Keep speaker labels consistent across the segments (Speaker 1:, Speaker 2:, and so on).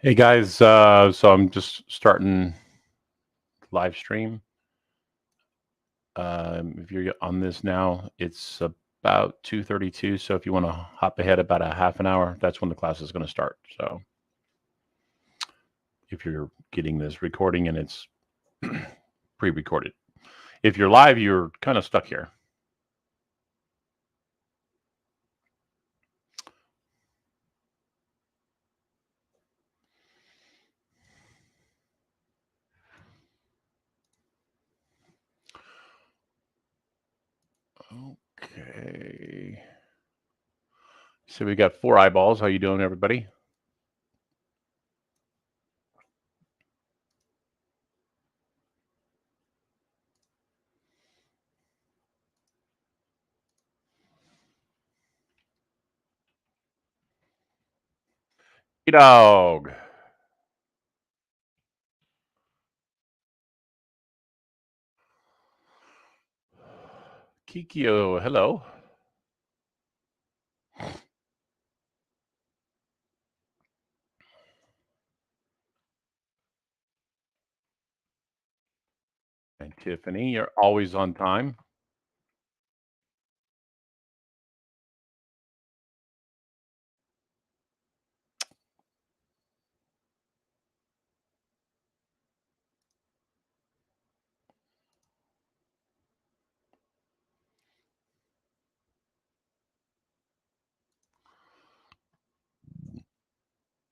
Speaker 1: Hey guys, so I'm just starting live stream. If you're on this now, it's about 2:32. So if you want to hop ahead about a half an hour, that's when the class is going to start. So if you're getting this recording and it's pre-recorded, if you're live, you're kind of stuck here. Okay. So we got 4 eyeballs. How you doing, everybody? Hey, dog. Kikyo, hello. And Tiffany, you're always on time.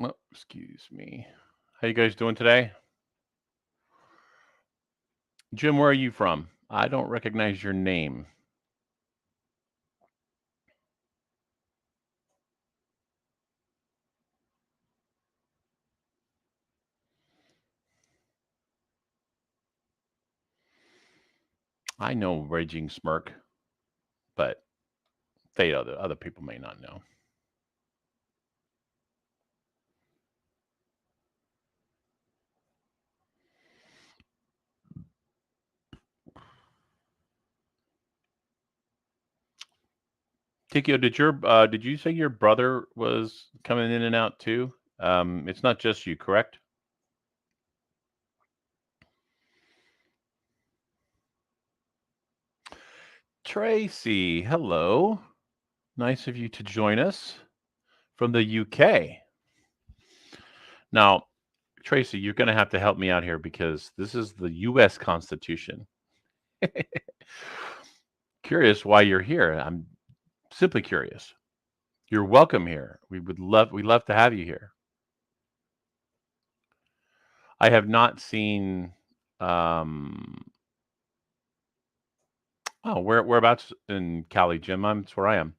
Speaker 1: Oh, excuse me. How you guys doing today? Jim, where are you from? I don't recognize your name. I know Raging Smirk, but other people may not know. Tikio, did you say your brother was coming in and out too? It's not just you, correct? Tracy, hello. Nice of you to join us from the UK. Now, Tracy, you're going to have to help me out here because this is the US Constitution. Curious why you're here. I'm simply curious. You're welcome here. We'd love to have you here. I have not seen whereabouts in Cali, Jim? That's where I am.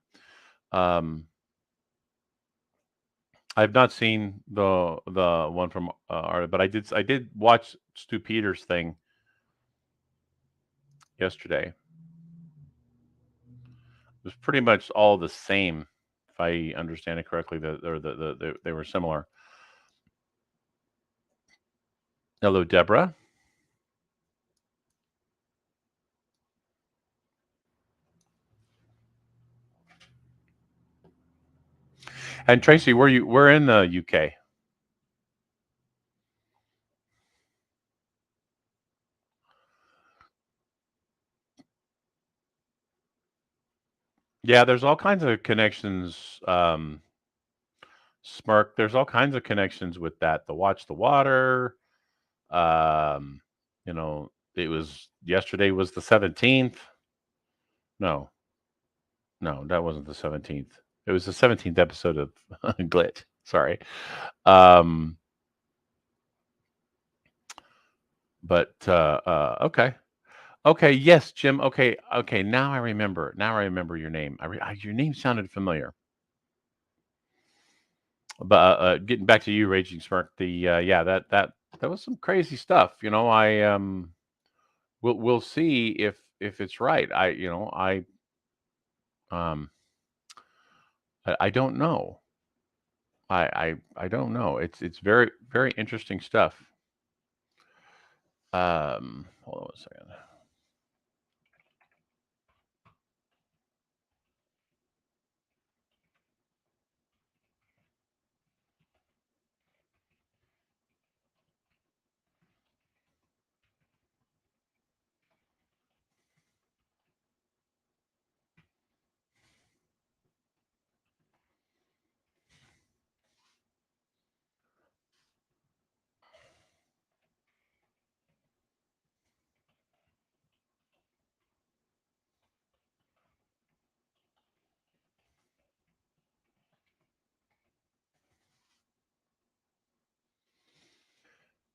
Speaker 1: I've not seen the one from Art, but I did watch Stu Peters' thing yesterday. It was pretty much all the same, if I understand it correctly. They were similar. Hello, Deborah. And Tracy, we're in the UK. Yeah, there's all kinds of connections. Smirk, there's all kinds of connections with that. The Watch the Water. Um, it was yesterday was the 17th. No, no, that wasn't the 17th. It was the 17th episode of Glitch. Sorry. Um, but okay. Okay, yes, Jim. Okay, okay. Now I remember. Now I remember your name. Your name sounded familiar. But getting back to you, Raging Smirk. Yeah, that was some crazy stuff. We'll see if it's right. Um I don't know. I don't know. It's very very interesting stuff. Hold on a second.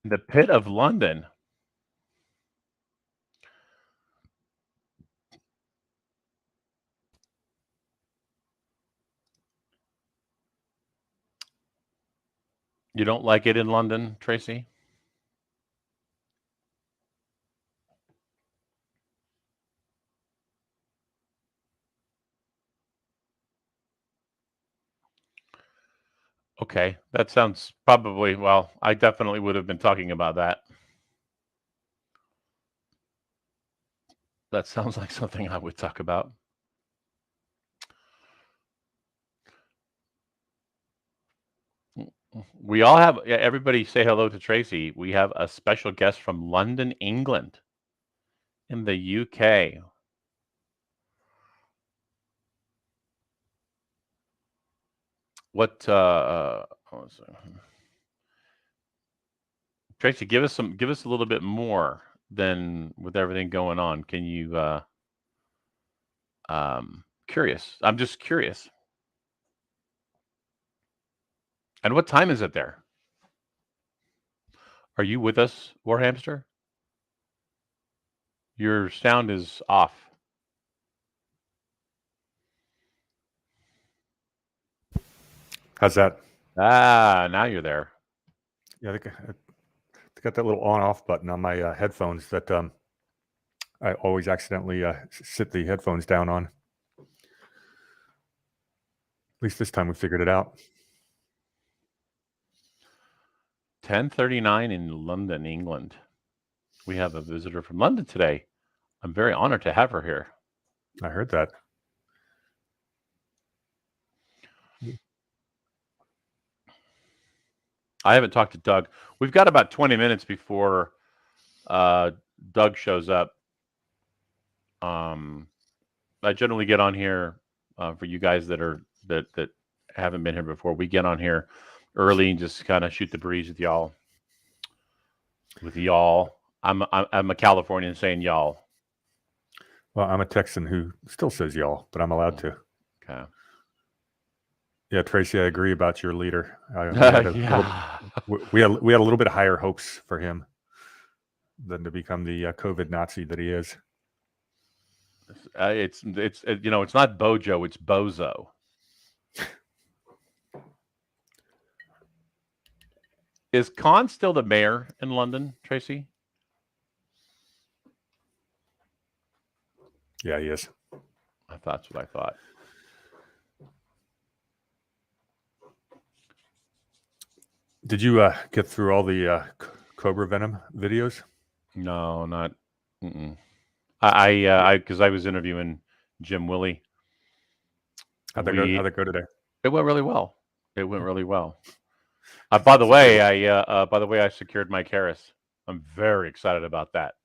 Speaker 1: The Pit of London. You don't like it in London, Tracy? Okay, that sounds probably, well, I definitely would have been talking about that. That sounds like something I would talk about. We all have, everybody say hello to Tracy. We have a special guest from London, England, in the UK. What, Tracy, give us a little bit more than with everything going on. Can you, curious. I'm just curious. And what time is it there? Are you with us, Warhamster? Your sound is off.
Speaker 2: How's that?
Speaker 1: Now you're there.
Speaker 2: Yeah, I got that little on-off button on my headphones that I always accidentally sit the headphones down on. At least this time we figured it out.
Speaker 1: 10:39 in London, England. We have a visitor from London today. I'm very honored to have her here.
Speaker 2: I heard that.
Speaker 1: I haven't talked to Doug. We've got about 20 minutes before Doug shows up. I generally get on here for you guys that haven't been here before. We get on here early and just kind of shoot the breeze with y'all. I'm a Californian saying y'all.
Speaker 2: Well, I'm a Texan who still says y'all, but I'm allowed to.
Speaker 1: Okay.
Speaker 2: Yeah, Tracy, I agree about your leader.
Speaker 1: We
Speaker 2: had a little bit higher hopes for him than to become the COVID Nazi that he is.
Speaker 1: It's not Bojo, it's Bozo. Is Khan still the mayor in London, Tracy?
Speaker 2: Yeah, he is.
Speaker 1: That's what I thought.
Speaker 2: Did you get through all the Cobra Venom videos?
Speaker 1: No, not. Because I was interviewing Jim Willie.
Speaker 2: How'd that go today?
Speaker 1: It went really well. By the way, I secured Mike Harris. I'm very excited about that.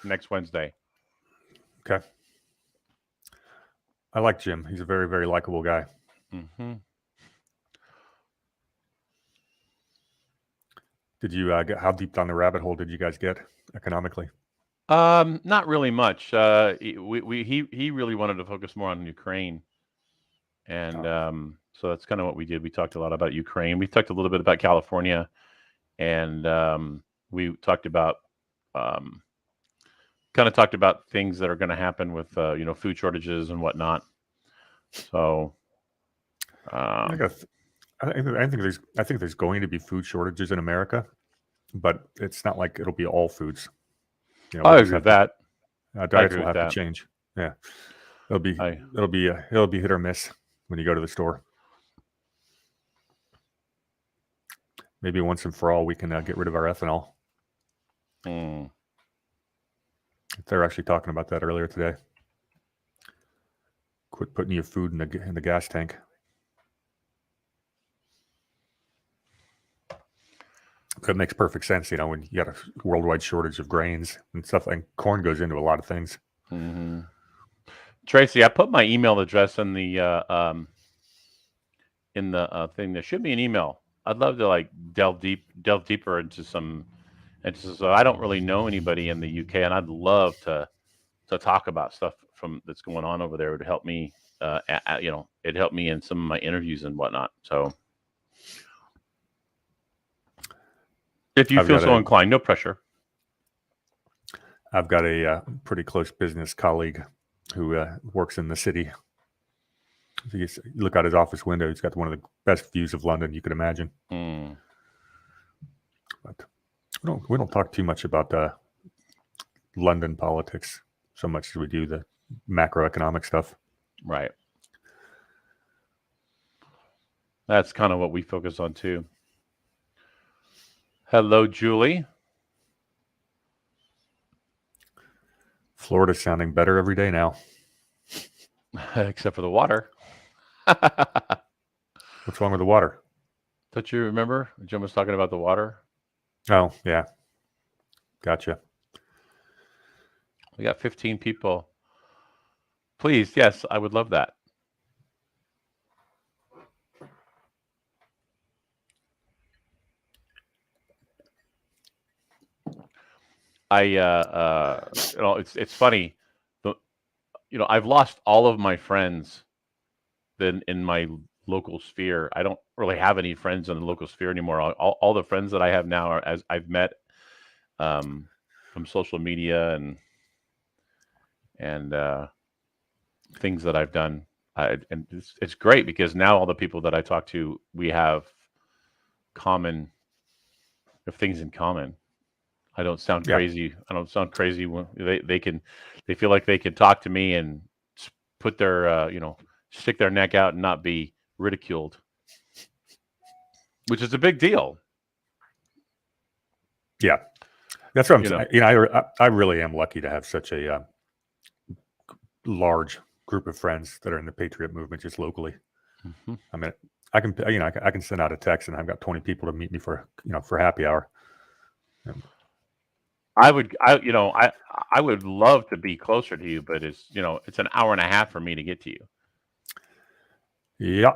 Speaker 1: Next Wednesday.
Speaker 2: Okay. I like Jim. He's a very, very likable guy.
Speaker 1: Mm-hmm.
Speaker 2: Did you how deep down the rabbit hole did you guys get economically?
Speaker 1: Not really much. He really wanted to focus more on Ukraine, and so that's kind of what we did. We talked a lot about Ukraine. We talked a little bit about California, and we talked about things that are going to happen with food shortages and whatnot. So
Speaker 2: I think there's going to be food shortages in America, but it's not like it'll be all foods.
Speaker 1: I agree with that.
Speaker 2: Diets will have to change. Yeah, it'll be hit or miss when you go to the store. Maybe once and for all, we can get rid of our ethanol. They're actually talking about that earlier today. Quit putting your food in the gas tank. That makes perfect sense, when you got a worldwide shortage of grains and stuff, and corn goes into a lot of things.
Speaker 1: Mm-hmm. Tracy, I put my email address in the thing. There should be an email. I'd love to delve deeper into some. So I don't really know anybody in the UK, and I'd love to talk about stuff that's going on over there. It would help me. It helped me in some of my interviews and whatnot. So. If you feel so inclined, no pressure.
Speaker 2: I've got a pretty close business colleague who works in the city. If you look out his office window, he's got one of the best views of London you could imagine. But we don't talk too much about London politics so much as we do the macroeconomic stuff.
Speaker 1: Right. That's kind of what we focus on too. Hello, Julie.
Speaker 2: Florida's sounding better every day now.
Speaker 1: Except for the water.
Speaker 2: What's wrong with the water?
Speaker 1: Don't you remember? Jim was talking about the water.
Speaker 2: Oh, yeah. Gotcha.
Speaker 1: We got 15 people. Please, yes, I would love that. It's funny. I've lost all of my friends in my local sphere. I don't really have any friends in the local sphere anymore. All the friends that I have now are as I've met from social media and things that I've done. And it's great because now all the people that I talk to, we have things in common. I don't sound crazy. I don't sound crazy when they feel like they can talk to me and put their stick their neck out and not be ridiculed, which is a big deal.
Speaker 2: Yeah, that's what I'm saying. I really am lucky to have such a large group of friends that are in the Patriot movement just locally.
Speaker 1: Mm-hmm.
Speaker 2: I mean, I can send out a text and I've got 20 people to meet me for happy hour.
Speaker 1: I would love to be closer to you, but it's an hour and a half for me to get to you.
Speaker 2: Yeah.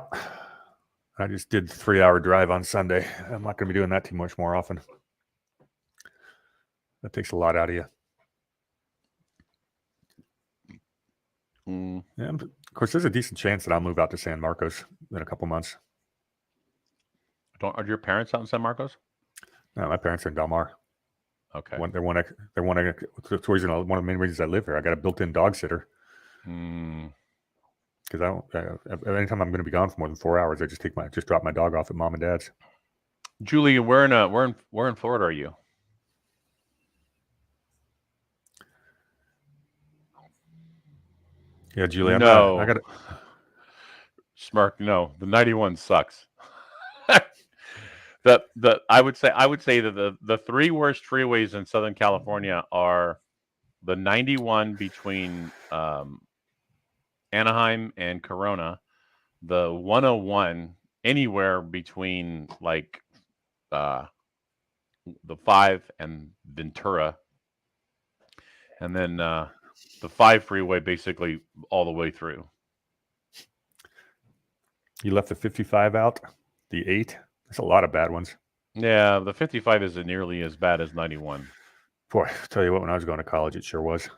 Speaker 2: I just did 3-hour drive on Sunday. I'm not going to be doing that too much more often. That takes a lot out of you. Yeah, of course, there's a decent chance that I'll move out to San Marcos in a couple months.
Speaker 1: Are your parents out in San Marcos?
Speaker 2: No, my parents are in Del Mar.
Speaker 1: Okay.
Speaker 2: They're one of the main reasons I live here. I got a built-in dog sitter. Because anytime I'm going to be gone for more than 4 hours, I just drop my dog off at mom and dad's.
Speaker 1: Julie, where in Florida are you?
Speaker 2: Yeah, Julie.
Speaker 1: No,
Speaker 2: I got
Speaker 1: Smirk. No, the 91 sucks. I would say that the three worst freeways in Southern California are the 91 between Anaheim and Corona, the 101 anywhere between like the 5 and Ventura, and then the 5 freeway basically all the way through.
Speaker 2: You left the 55 out, the 8. There's a lot of bad ones.
Speaker 1: Yeah, the 55 isn't nearly as bad as 91.
Speaker 2: Boy, I'll tell you what, when I was going to college, it sure was.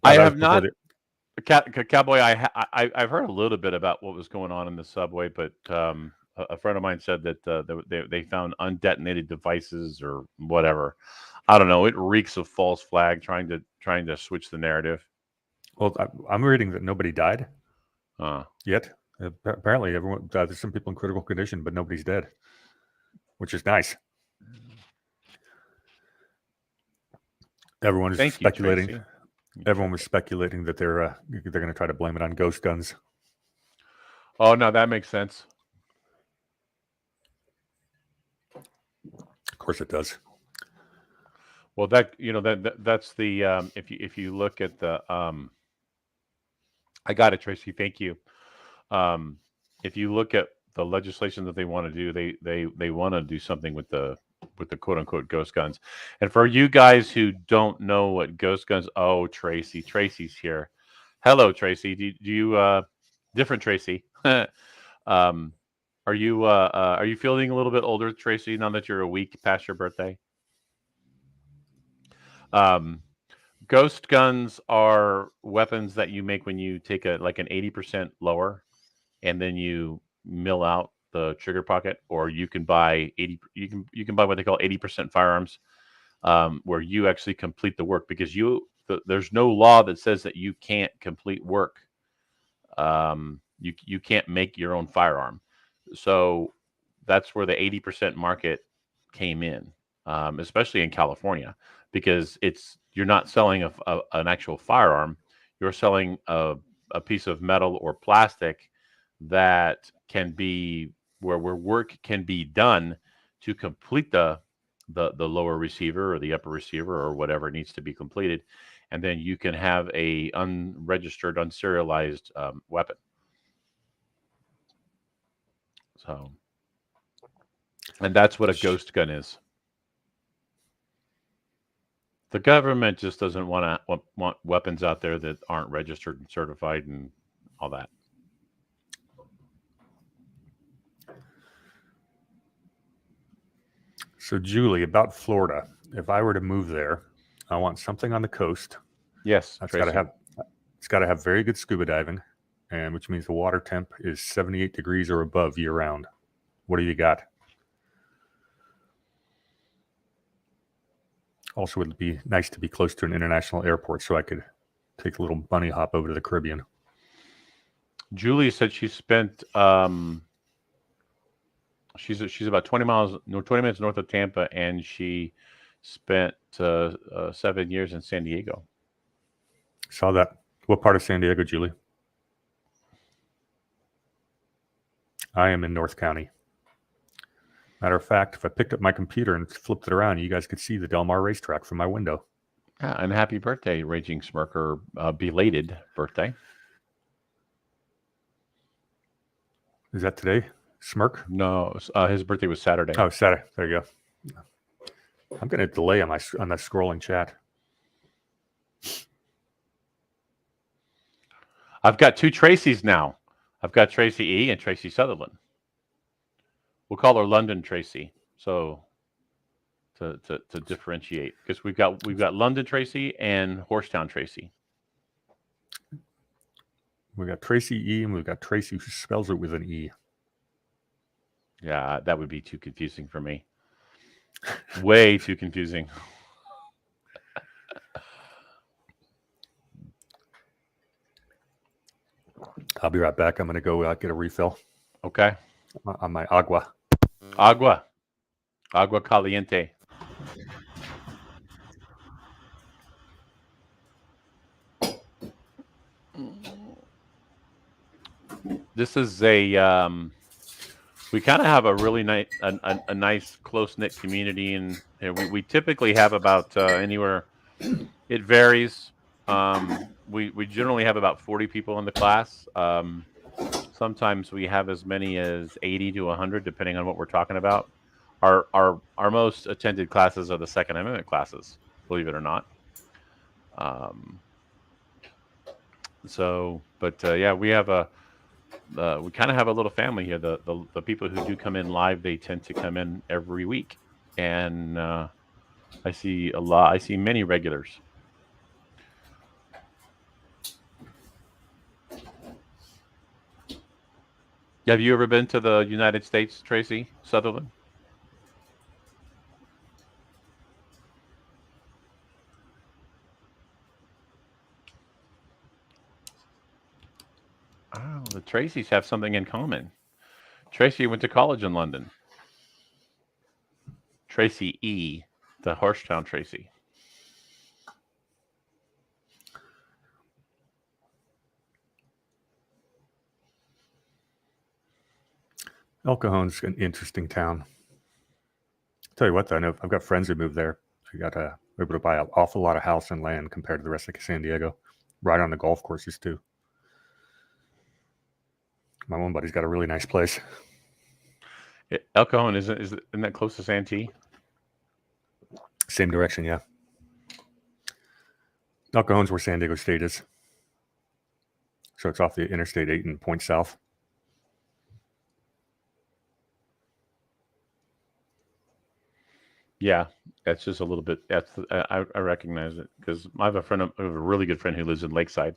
Speaker 1: I have not, Cowboy. I've heard a little bit about what was going on in the subway, but a friend of mine said that they found undetonated devices or whatever. I don't know. It reeks of false flag, trying to switch the narrative.
Speaker 2: Well, I'm reading that nobody died
Speaker 1: yet.
Speaker 2: Apparently, everyone there's some people in critical condition, but nobody's dead, which is nice. Everyone is speculating. Everyone was speculating that they're going to try to blame it on ghost guns.
Speaker 1: Oh no, that makes sense.
Speaker 2: Of course, it does.
Speaker 1: Well, that's the if you look at the I got it, Tracy. Thank you. If you look at the legislation that they want to do, they want to do something with the quote unquote ghost guns. And for you guys who don't know what ghost guns, Tracy's here. Hello, Tracy. Do you different Tracy? Are you feeling a little bit older, Tracy, now that you're a week past your birthday? Ghost guns are weapons that you make when you take an 80% lower, and then you mill out the trigger pocket, or you can buy 80. You can buy what they call 80% firearms, where you actually complete the work because there's no law that says that you can't complete work. You can't make your own firearm, so that's where the 80% market came in, especially in California, because you're not selling an actual firearm, you're selling a piece of metal or plastic that can be where work can be done to complete the lower receiver or the upper receiver or whatever needs to be completed, and then you can have a unregistered, unserialized weapon. So, and that's what a ghost gun is. The government just doesn't want weapons out there that aren't registered and certified and all that.
Speaker 2: So, Julie, about Florida, if I were to move there, I want something on the coast.
Speaker 1: Yes,
Speaker 2: it's got to have very good scuba diving, and which means the water temp is 78 degrees or above year round. What do you got? Also, would be nice to be close to an international airport so I could take a little bunny hop over to the Caribbean.
Speaker 1: Julie said she spent she's about 20 minutes north of Tampa, and she spent 7 years in San Diego.
Speaker 2: Saw that. What part of San Diego, Julie? I am in North County. Matter of fact, if I picked up my computer and flipped it around, you guys could see the Del Mar racetrack from my window.
Speaker 1: Yeah, and happy birthday, Raging Smirker. Belated birthday.
Speaker 2: Is that today, Smirk?
Speaker 1: No, his birthday was Saturday.
Speaker 2: Oh, Saturday. There you go. I'm going to delay on that scrolling chat.
Speaker 1: I've got two Tracys now. I've got Tracy E and Tracy Sutherland. We'll call her London Tracy. So to differentiate, because we've got London Tracy and Horsetown Tracy.
Speaker 2: We've got Tracy E and we've got Tracy who spells it with an E.
Speaker 1: Yeah, that would be too confusing for me. Way too confusing.
Speaker 2: I'll be right back. I'm going to go get a refill.
Speaker 1: Okay.
Speaker 2: On my agua.
Speaker 1: Agua caliente. This is a we kind of have a really nice a nice close-knit community, and we typically have about anywhere, it varies. We generally have about 40 people in the class. Sometimes we have as many as 80 to 100, depending on what we're talking about. Our most attended classes are the Second Amendment classes, believe it or not. Yeah, we have we kind of have a little family here. The people who do come in live, they tend to come in every week, and I see many regulars. Have you ever been to the United States, Tracy Sutherland? Oh, the Tracys have something in common. Tracy went to college in London. Tracy E, the Horsetown Tracy.
Speaker 2: El Cajon's an interesting town. I'll tell you what, though, I know I've got friends who moved there. We got we're able to buy an awful lot of house and land compared to the rest of San Diego. Right on the golf courses too. My one buddy's got a really nice place.
Speaker 1: El Cajon isn't that close to Santee?
Speaker 2: Same direction, yeah. El Cajon's where San Diego State is. So it's off the Interstate 8 and Point South.
Speaker 1: Yeah, that's just a little bit. I recognize it because I have a really good friend who lives in Lakeside.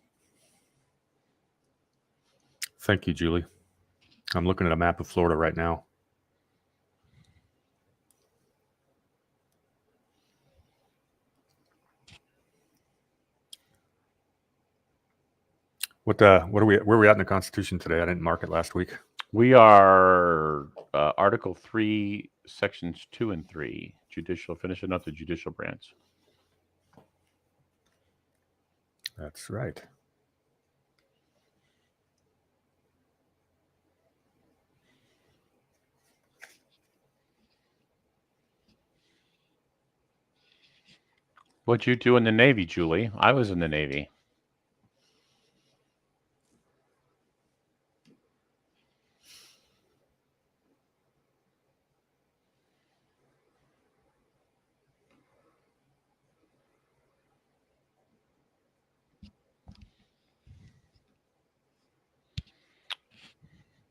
Speaker 2: Thank you, Julie. I'm looking at a map of Florida right now. What are we? Where are we at in the Constitution today? I didn't mark it last week.
Speaker 1: We are Article 3, Sections 2 and 3, Judicial, finishing up the judicial branch.
Speaker 2: That's right.
Speaker 1: What'd you do in the Navy, Julie? I was in the Navy.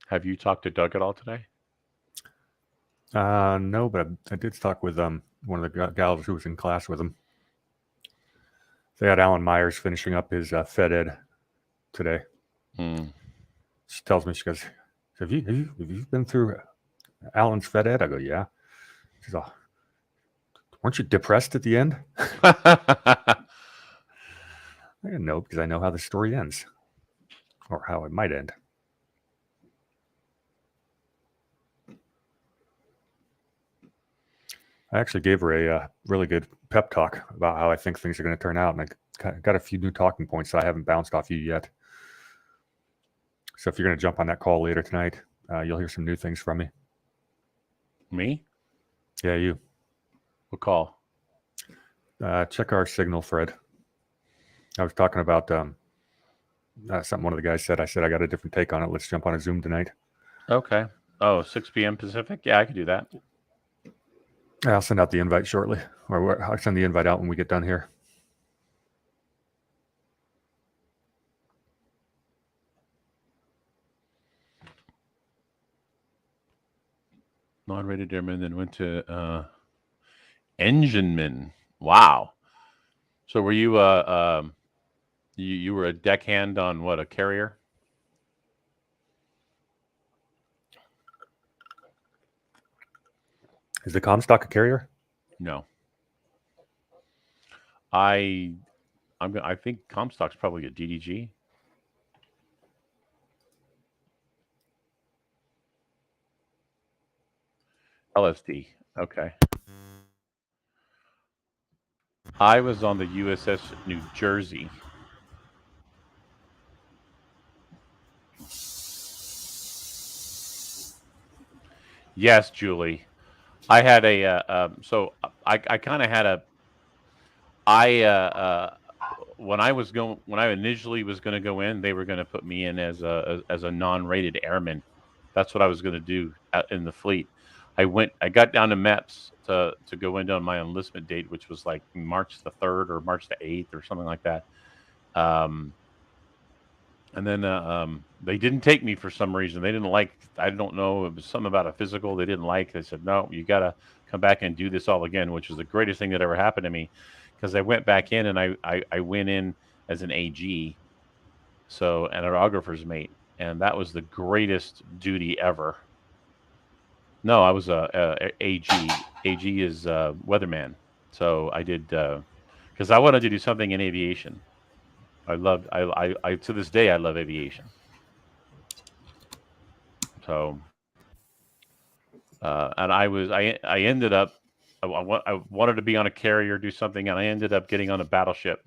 Speaker 1: Have you talked to Doug at all today?
Speaker 2: No, but I did talk with one of the gals who was in class with him. They had Alan Myers finishing up his Fed Ed today. She tells me, she goes, have you been through Alan's Fed Ed? I go, yeah. She's all, weren't you depressed at the end? I go, no, because I know how the story ends, or how it might end. I actually gave her a really good pep talk about how I think things are going to turn out, and I got a few new talking points that I haven't bounced off you yet. So if you're going to jump on that call later tonight, you'll hear some new things from me.
Speaker 1: Me?
Speaker 2: Yeah, you.
Speaker 1: What call?
Speaker 2: Check our signal thread. I was talking about something one of the guys said. I said I got a different take on it. Let's jump on a Zoom tonight.
Speaker 1: Okay. Oh, 6 p.m. Pacific? Yeah, I could do that.
Speaker 2: I'll send out the invite shortly, or I'll send the invite out when we get done here.
Speaker 1: Non-rated airman, then went to engineman. Wow. So were you you were a deckhand on what, a carrier?
Speaker 2: Is the Comstock a carrier?
Speaker 1: No. I think Comstock's probably a DDG. LSD. Okay. I was on the USS New Jersey. Yes, Julie. I had a so I kind of had a when I initially was going to go in, they were going to put me in as a non-rated airman. That's what I was going to do in the fleet. I got down to MEPS to go in on my enlistment date, which was like March the 3rd or March the 8th or something like that. And then they didn't take me for some reason. They didn't like, I don't know, it was something about a physical they didn't like. They said, no, you got to come back and do this all again, which was the greatest thing that ever happened to me, because I went back in and I went in as an AG, so an autographer's mate, and that was the greatest duty ever. No, I was a AG. AG is weatherman. So I did, because I wanted to do something in aviation. I to this day I love aviation. So, and I ended up, I wanted to be on a carrier, do something, and I ended up getting on a battleship.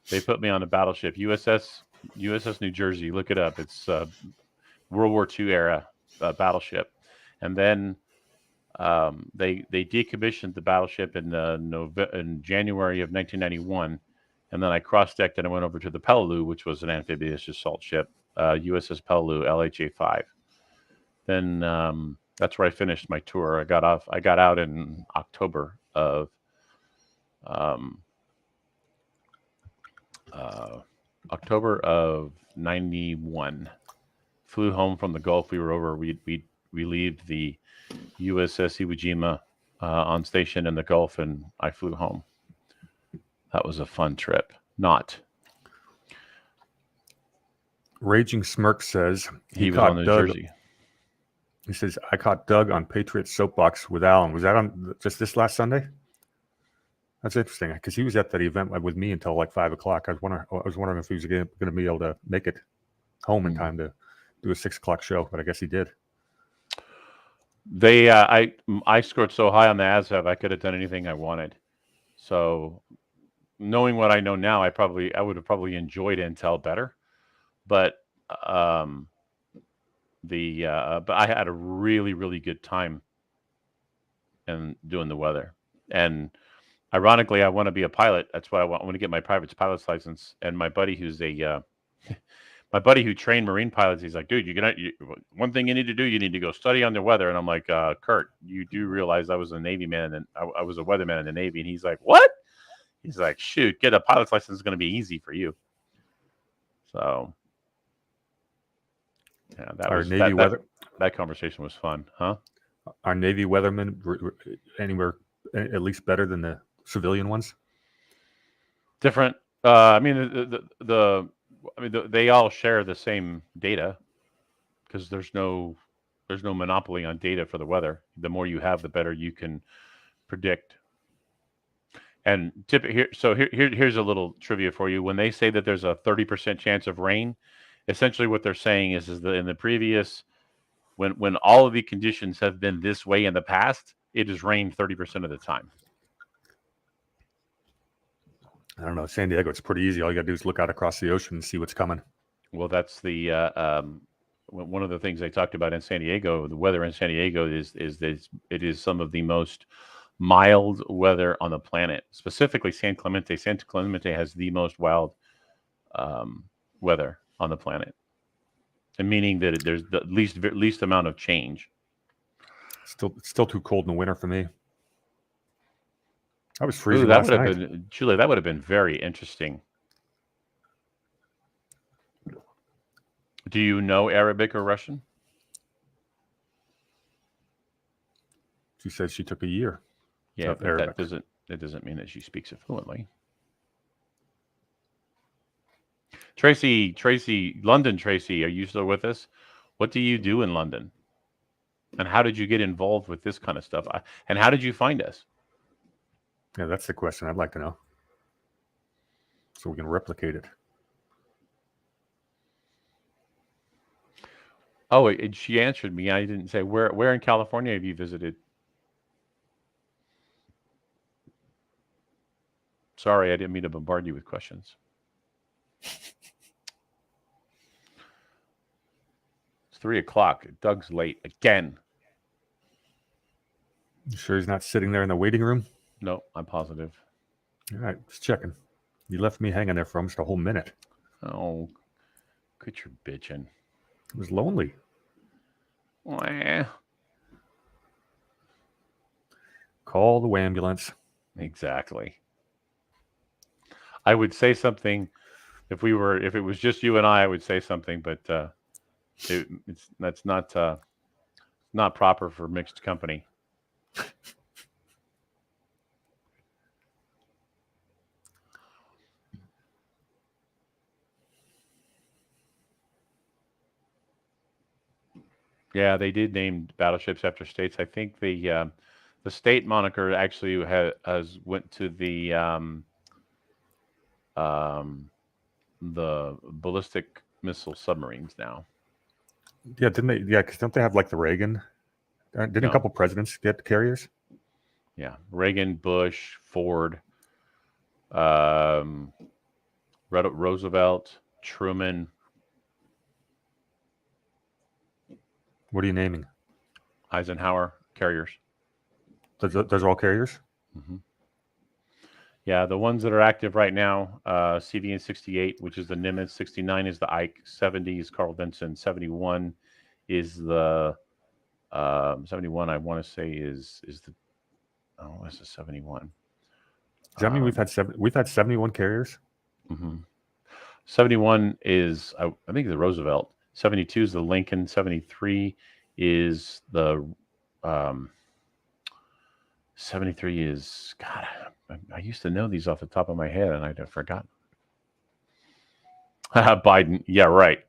Speaker 1: They put me on a battleship, USS New Jersey. Look it up. It's World War II era battleship, and then they decommissioned the battleship in January of 1991. And then I cross-decked and I went over to the Peleliu, which was an amphibious assault ship, USS Peleliu, LHA-5. Then that's where I finished my tour. I got out in October of October of 91. Flew home from the Gulf. We were over. We relieved the USS Iwo Jima on station in the Gulf, and I flew home. That was a fun trip. Not.
Speaker 2: Raging Smirk says
Speaker 1: he was on the
Speaker 2: Doug,
Speaker 1: Jersey.
Speaker 2: He says, I caught Doug on Patriots Soapbox with Alan. Was that on just this last Sunday? That's interesting because he was at that event with me until like 5 o'clock. I was wondering if he was going to be able to make it home in time to do a 6 o'clock show, but I guess he did.
Speaker 1: I scored so high on the ASVAB, I could have done anything I wanted. So, knowing what I know now, I would have probably enjoyed Intel better. But but I had a really, really good time in doing the weather. And ironically, I want to be a pilot. That's what I want. I want to get my private pilot's license. And my buddy, who's my buddy who trained Marine pilots, he's like, dude, one thing you need to do, you need to go study on the weather. And I'm like, Kurt, you do realize I was a Navy man and I was a weatherman in the Navy. And he's like, what? He's like, shoot, get a pilot's license is going to be easy for you. So, yeah, that conversation was fun, huh?
Speaker 2: Are Navy weathermen anywhere at least better than the civilian ones?
Speaker 1: Different. They all share the same data because there's no monopoly on data for the weather. The more you have, the better you can predict. And here's a little trivia for you. When they say that there's a 30% chance of rain, essentially what they're saying is that in the previous, when all of the conditions have been this way in the past, it has rained 30% of the time.
Speaker 2: I don't know. San Diego, it's pretty easy. All you got to do is look out across the ocean and see what's coming.
Speaker 1: Well, that's the one of the things they talked about in San Diego. The weather in San Diego is it is some of the most mild weather on the planet. Specifically, San Clemente. San Clemente has the most wild weather on the planet, and meaning that there's the least amount of change.
Speaker 2: Still too cold in the winter for me. I was freezing.
Speaker 1: Julie, that would have been very interesting. Do you know Arabic or Russian?
Speaker 2: She says she took a year.
Speaker 1: Yeah, but that doesn't mean that she speaks it fluently. Tracy, London Tracy, are you still with us? What do you do in London? And how did you get involved with this kind of stuff? And how did you find us?
Speaker 2: Yeah, that's the question I'd like to know. So we can replicate it.
Speaker 1: Oh, she answered me. I didn't say where in California have you visited? Sorry, I didn't mean to bombard you with questions. It's 3 o'clock. Doug's late again.
Speaker 2: You sure he's not sitting there in the waiting room?
Speaker 1: No, I'm positive.
Speaker 2: All right, just checking. You left me hanging there for almost a whole minute.
Speaker 1: Oh, quit your bitching.
Speaker 2: It was lonely.
Speaker 1: Well,
Speaker 2: call the ambulance.
Speaker 1: Exactly. I would say something if it was just you and I would say something, but that's not proper for mixed company. Yeah, they did name battleships after states. I think the state moniker actually went to the ballistic missile submarines now.
Speaker 2: Yeah, didn't they? Yeah, because don't they have like the Reagan? Didn't a couple presidents get carriers?
Speaker 1: Yeah, Reagan, Bush, Ford, Roosevelt, Truman.
Speaker 2: What are you naming?
Speaker 1: Eisenhower carriers.
Speaker 2: Those are all carriers?
Speaker 1: Mm-hmm. Yeah, the ones that are active right now, CVN 68, which is the Nimitz, 69 is the Ike, 70 is Carl Vinson, 71 is the 71. I want to say is the what's the 71?
Speaker 2: Does that mean we've had 71 carriers?
Speaker 1: Mm-hmm. 71 is I think the Roosevelt. 72 is the Lincoln. 73 is the 73 is God. I used to know these off the top of my head, and I'd have forgotten. Biden. Yeah, right.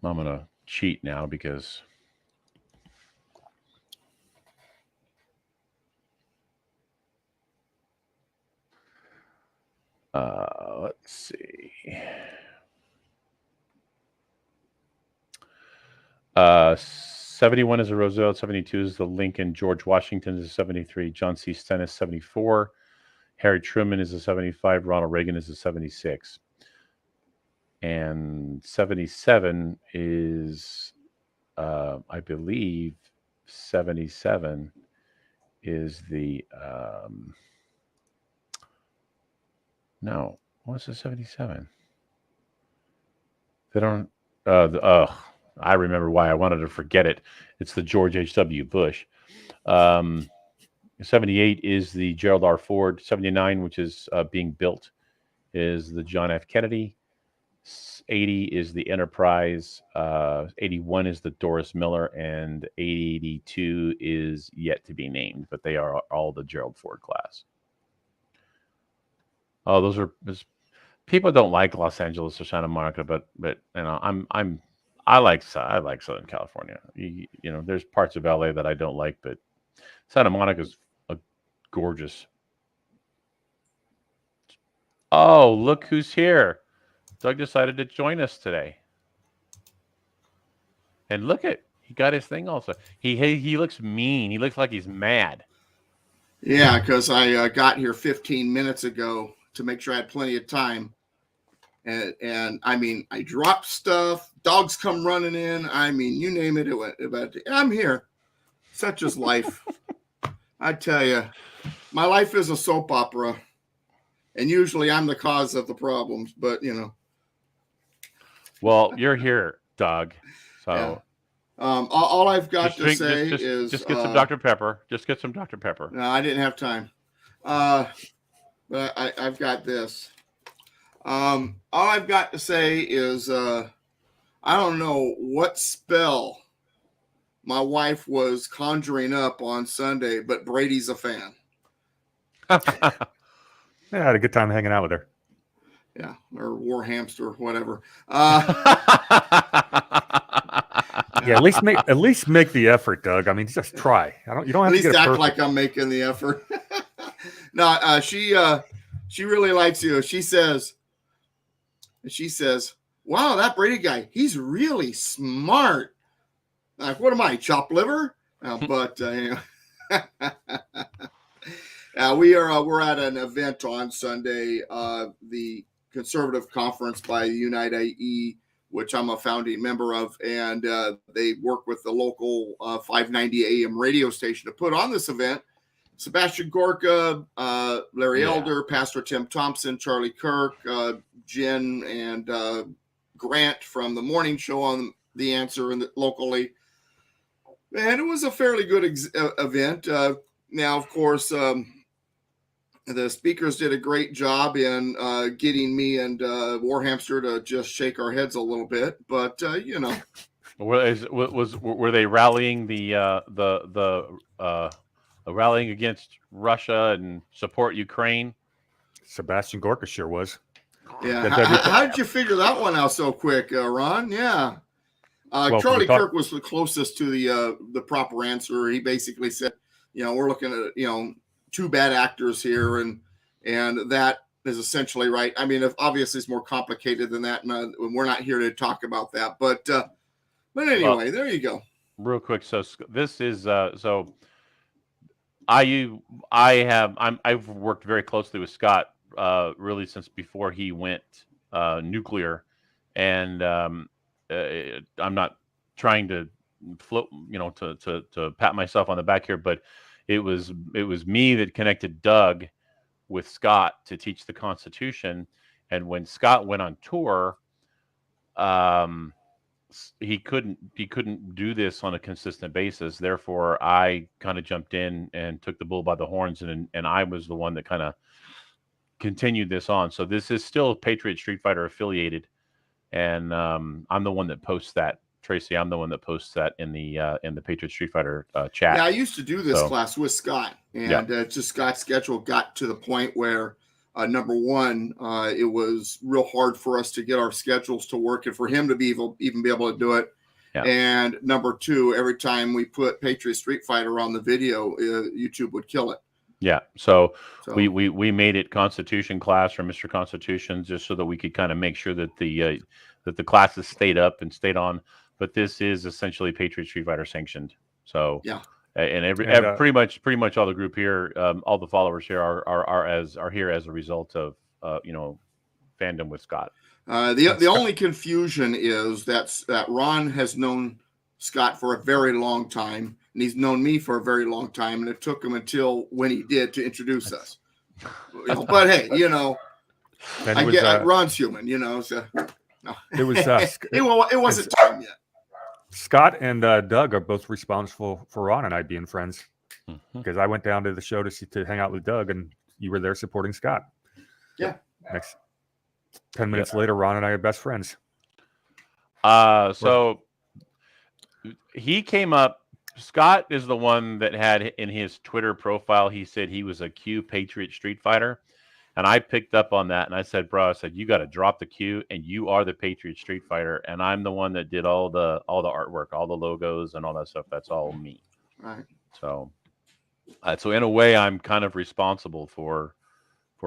Speaker 1: I'm gonna cheat now because let's see. 71 is a Roosevelt, 72 is the Lincoln, George Washington is a 73, John C. Stennis 74, Harry Truman is a 75, Ronald Reagan is a 76. And 77 is, I believe, 77 is the, no, what's the 77? They don't, I remember why I wanted to forget it. It's the George H.W. Bush. 78 is the Gerald R. Ford. 79, which is being built, is the John F. Kennedy. 80 is the Enterprise. 81 is the Doris Miller, and 82 is yet to be named, but they are all the Gerald Ford class. Oh, those are people don't like Los Angeles or Santa Monica, but you know, I like Southern California. You know, there's parts of LA that I don't like, but Santa Monica's gorgeous. Oh, look who's here. Doug decided to join us today. And look at, he got his thing also. He looks mean. He looks like he's mad.
Speaker 3: Yeah, because I got here 15 minutes ago to make sure I had plenty of time. And I mean, I dropped stuff. Dogs come running in. I mean, you name it. It went. I'm here. Such is life. I tell you, my life is a soap opera, and usually I'm the cause of the problems. But you know.
Speaker 1: Well, you're here, Doug. So.
Speaker 3: Yeah. All I've got to say is
Speaker 1: just get some Dr. Pepper. Just get some Dr. Pepper.
Speaker 3: No, I didn't have time. But I've got this. All I've got to say is I don't know what spell my wife was conjuring up on Sunday, but Brady's a fan.
Speaker 2: Yeah, I had a good time hanging out with her.
Speaker 3: Yeah, or war hamster, whatever.
Speaker 2: Yeah, at least make the effort, Doug. I mean, just try. You don't have to get it
Speaker 3: act like I'm making the effort. No, she really likes you. She says, "Wow, that Brady guy, he's really smart." Like, what am I, chopped liver? But you know, we're at an event on Sunday, the Conservative Conference by Unite IE, which I'm a founding member of, and they work with the local 590 AM radio station to put on this event. Sebastian Gorka, Larry Elder, Pastor Tim Thompson, Charlie Kirk, Jen, and Grant from the morning show on The Answer locally. And it was a fairly good event. Now, of course, the speakers did a great job in getting me and Warhamster to just shake our heads a little bit, but you know,
Speaker 1: were they rallying the rallying against Russia and support Ukraine?
Speaker 2: Sebastian Gorka sure was.
Speaker 3: Yeah, how did you figure that one out so quick, Ron? Yeah, Charlie Kirk was the closest to the proper answer. He basically said, you know, we're looking at two bad actors here, and that is essentially right. I mean, obviously it's more complicated than that, and we're not here to talk about that. But anyway, there you go.
Speaker 1: Real quick, so this is so I've worked very closely with Scott really since before he went nuclear, and I'm not trying to float, to pat myself on the back here, but it was me that connected Doug with Scott to teach the Constitution. And when Scott went on tour, he couldn't do this on a consistent basis. Therefore, I kind of jumped in and took the bull by the horns, and I was the one that kind of continued this on. So this is still Patriot Street Fighter affiliated, and I'm the one that posts that. Tracy, I'm the one that posts that in the Patriot Street Fighter chat.
Speaker 3: Yeah, I used to do this class with Scott, and just Scott's schedule got to the point where number one, it was real hard for us to get our schedules to work and for him to even be able to do it.
Speaker 1: Yeah.
Speaker 3: And number two, every time we put Patriot Street Fighter on the video, YouTube would kill it.
Speaker 1: Yeah. So we made it Constitution class for Mr. Constitution just so that we could kind of make sure that the classes stayed up and stayed on. But this is essentially Patriot Street Fighter sanctioned. So
Speaker 3: yeah.
Speaker 1: And pretty much all the group here, all the followers here are here as a result of fandom with Scott.
Speaker 3: The only confusion is that Ron has known Scott for a very long time, and he's known me for a very long time, and it took him until when he did to introduce us. But hey, I get Ron's human, So no.
Speaker 2: It was
Speaker 3: it wasn't time yet.
Speaker 2: Scott and Doug are both responsible for Ron and I being friends, because I went down to the show to hang out with Doug, and you were there supporting Scott.
Speaker 3: Yeah.
Speaker 2: Next 10 minutes later, Ron and I are best friends.
Speaker 1: So he came up. Scott is the one that had in his Twitter profile, he said he was a Q Patriot Street Fighter. And I picked up on that, and I said, bro, you got to drop the Q, and you are the Patriot Street Fighter, and I'm the one that did all the artwork, all the logos, and all that stuff. That's all me.
Speaker 3: Right.
Speaker 1: So in a way, I'm kind of responsible for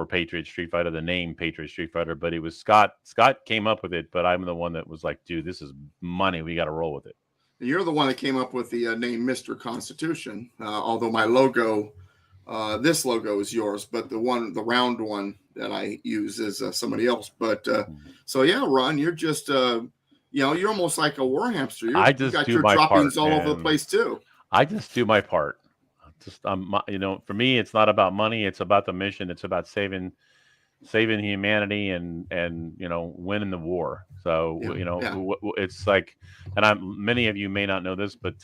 Speaker 1: Patriot Street Fighter, the name Patriot Street Fighter. But it was Scott. Scott came up with it, but I'm the one that was like, dude, this is money. We got to roll with it.
Speaker 3: You're the one that came up with the name Mr. Constitution, although my logo. This logo is yours, but the round one that I use is somebody else. But so yeah, Ron, you're just you're almost like a war hamster. You got your droppings all over the place too.
Speaker 1: I just do my part. For me, it's not about money. It's about the mission. It's about saving humanity and winning the war. So it's like, and many of you may not know this, but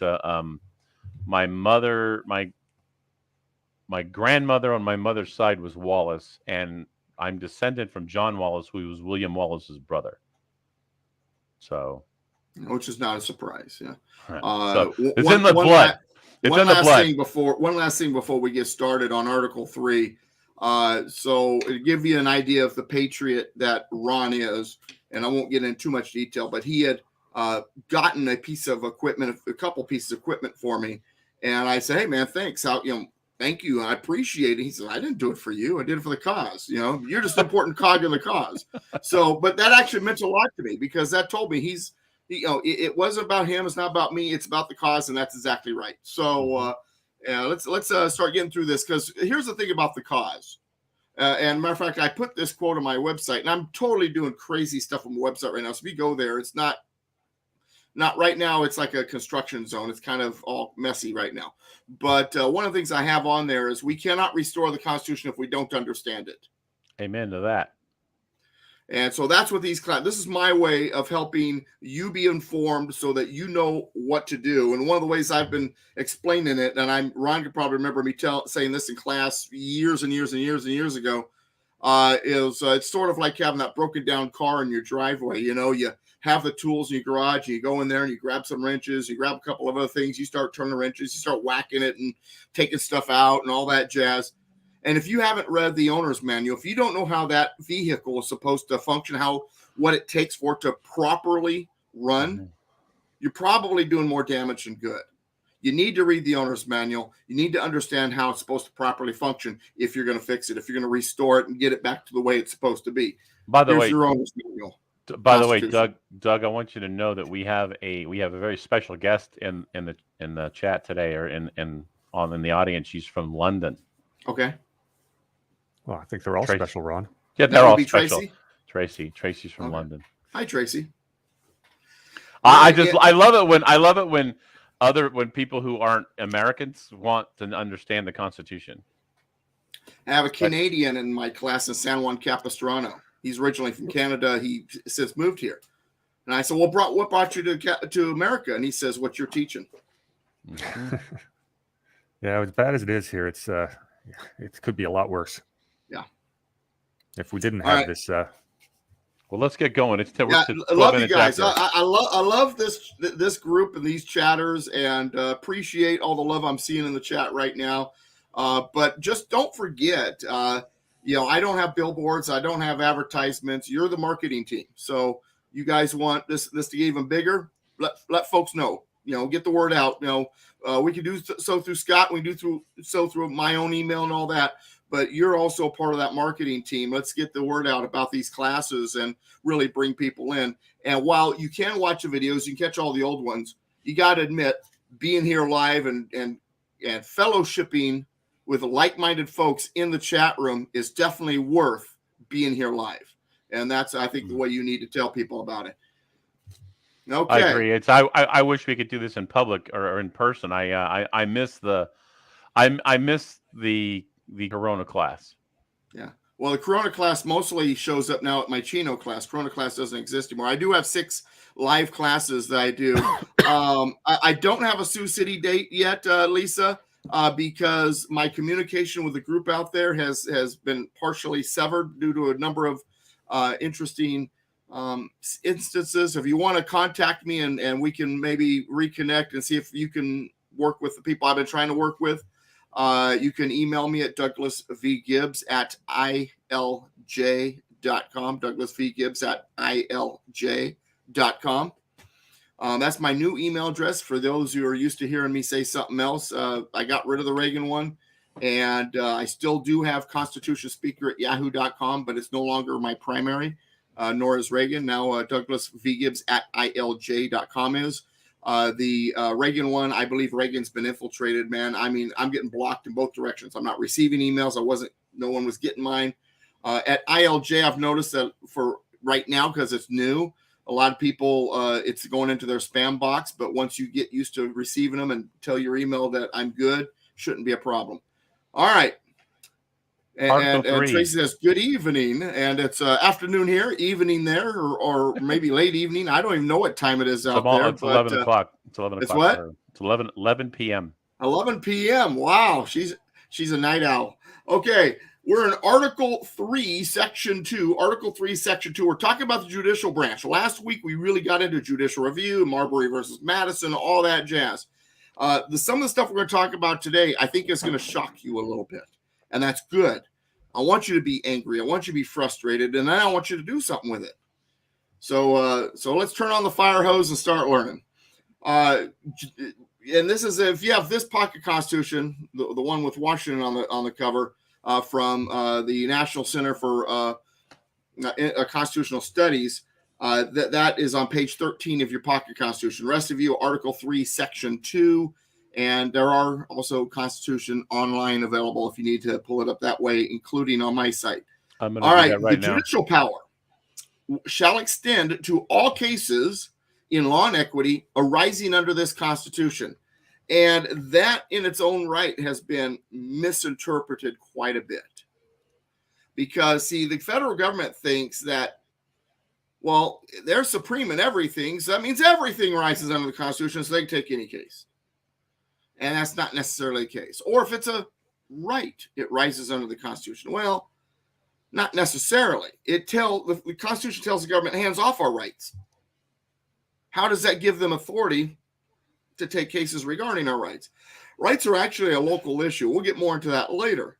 Speaker 1: my grandmother on my mother's side was Wallace, and I'm descended from John Wallace, who was William Wallace's brother. So,
Speaker 3: which is not a surprise. Yeah,
Speaker 1: so it's in the blood.
Speaker 3: One last thing before we get started on Article 3. So to give you an idea of the patriot that Ron is, and I won't get into too much detail, but he had gotten a piece of equipment, a couple pieces of equipment for me, and I said, "Hey, man, thanks. Thank you. I appreciate it." He said, "I didn't do it for you. I did it for the cause. You're just an important cog in the cause." So, but that actually meant a lot to me, because that told me it wasn't about him. It's not about me. It's about the cause. And that's exactly right. So, let's start getting through this, because here's the thing about the cause. And matter of fact, I put this quote on my website, and I'm totally doing crazy stuff on my website right now. So if you go there, it's not right now. It's like a construction zone. It's kind of all messy right now. But one of the things I have on there is we cannot restore the Constitution if we don't understand it.
Speaker 1: Amen to that.
Speaker 3: And so that's what this is my way of helping you be informed so that you know what to do. And one of the ways I've been explaining it, and Ron could probably remember me saying this in class years and years and years and years ago, is it's sort of like having that broken down car in your driveway. You have the tools in your garage, and you go in there and you grab some wrenches, you grab a couple of other things, you start turning wrenches, you start whacking it and taking stuff out and all that jazz. And if you haven't read the owner's manual, if you don't know how that vehicle is supposed to function, what it takes for it to properly run, you're probably doing more damage than good. You need to read the owner's manual. You need to understand how it's supposed to properly function if you're going to fix it, if you're going to restore it and get it back to the way it's supposed to be.
Speaker 1: By the way,
Speaker 3: your owner's manual.
Speaker 1: By the way, Doug, I want you to know that we have a very special guest in the chat today, or in the audience. She's from London.
Speaker 3: Okay.
Speaker 2: Well, I think they're all special, Ron.
Speaker 1: Yeah, they're all special. Tracy's from London.
Speaker 3: Hi, Tracy.
Speaker 1: I love it when people who aren't Americans want to understand the Constitution.
Speaker 3: I have a Canadian in my class in San Juan Capistrano. He's originally from Canada. He since moved here. And I said, well, what brought you to America? And he says, what you're teaching.
Speaker 1: Mm-hmm.
Speaker 2: Yeah, as bad as it is here, it could be a lot worse.
Speaker 3: Yeah.
Speaker 2: If we didn't have this.
Speaker 1: Well, let's get going.
Speaker 3: I love you guys. I love this group and these chatters, and appreciate all the love I'm seeing in the chat right now. But just don't forget, I don't have billboards. I don't have advertisements. You're the marketing team. So you guys want this to get even bigger? Let folks know. Get the word out. We can do so through Scott. We do so through my own email and all that. But you're also part of that marketing team. Let's get the word out about these classes and really bring people in. And while you can watch the videos, you can catch all the old ones. You got to admit, being here live and fellowshipping with like-minded folks in the chat room is definitely worth being here live. And that's, I think, the way you need to tell people about it. Okay.
Speaker 1: I agree. I wish we could do this in public or in person. I miss the Corona class.
Speaker 3: Yeah. Well, the Corona class mostly shows up now at my Chino class. Corona class doesn't exist anymore. I do have 6 live classes that I do. I don't have a Sioux City date yet, Lisa, because my communication with the group out there has been partially severed due to a number of interesting instances. If you want to contact me and we can maybe reconnect and see if you can work with the people I've been trying to work with, you can email me at douglasvgibbs@ilj.com, douglasvgibbs@ilj.com. That's my new email address for those who are used to hearing me say something else. I got rid of the Reagan one, and I still do have constitutionspeaker@yahoo.com, but it's no longer my primary, nor is Reagan. Now douglasvgibbs@ilj.com is. The Reagan one, I believe Reagan's been infiltrated, man. I mean, I'm getting blocked in both directions. I'm not receiving emails. No one was getting mine. At ILJ, I've noticed that for right now, because it's new, a lot of people, it's going into their spam box. But once you get used to receiving them and tell your email that I'm good, shouldn't be a problem. All right. And Tracy says, good evening. And it's afternoon here, evening there, or maybe late evening. I don't even know what time it is out there.
Speaker 1: It's 11 o'clock. It's 11 o'clock.
Speaker 3: It's what?
Speaker 1: It's 11 p.m.
Speaker 3: 11 p.m. Wow. She's a night owl. Okay. We're in Article 3, Section 2. Article 3, Section 2. We're talking about the judicial branch. Last week, we really got into judicial review, Marbury versus Madison, all that jazz. Some of the stuff we're going to talk about today, I think is going to shock you a little bit. And that's good. I want you to be angry. I want you to be frustrated. And then I want you to do something with it. So let's turn on the fire hose and start learning. And this is, if you have this pocket constitution, the one with Washington on the cover, from the National Center for Constitutional Studies, that is on page 13 of your pocket constitution. The rest of you, Article 3, Section 2. And there are also Constitution online available if you need to pull it up that way, including on my site.
Speaker 1: All right, the
Speaker 3: judicial power shall extend to all cases in law and equity arising under this Constitution. And that in its own right has been misinterpreted quite a bit. Because, see, the federal government thinks that, well, they're supreme in everything, so that means everything rises under the Constitution, so they can take any case. And that's not necessarily the case. Or if it's a right, it rises under the Constitution. Well, not necessarily. The Constitution tells the government, hands off our rights. How does that give them authority to take cases regarding our rights? Rights are actually a local issue. We'll get more into that later.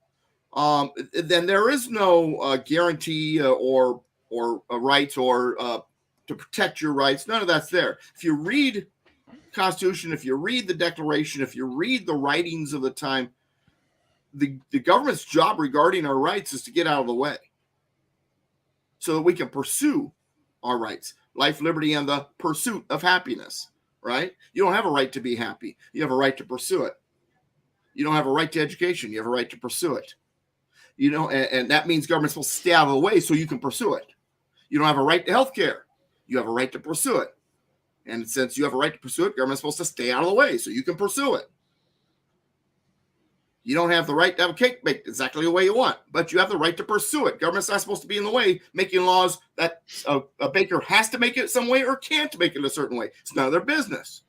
Speaker 3: Then there is no guarantee or a right or to protect your rights. None of that's there. If you read Constitution, if you read the Declaration, if you read the writings of the time, the government's job regarding our rights is to get out of the way so that we can pursue our rights, life, liberty, and the pursuit of happiness, right? You don't have a right to be happy. You have a right to pursue it. You don't have a right to education. You have a right to pursue it. And that means government's supposed to stay out of the way so you can pursue it. You don't have a right to health care. You have a right to pursue it. And since you have a right to pursue it, government's supposed to stay out of the way so you can pursue it. You don't have the right to have a cake baked exactly the way you want, but you have the right to pursue it. Government's not supposed to be in the way making laws that a baker has to make it some way or can't make it a certain way. It's none of their business.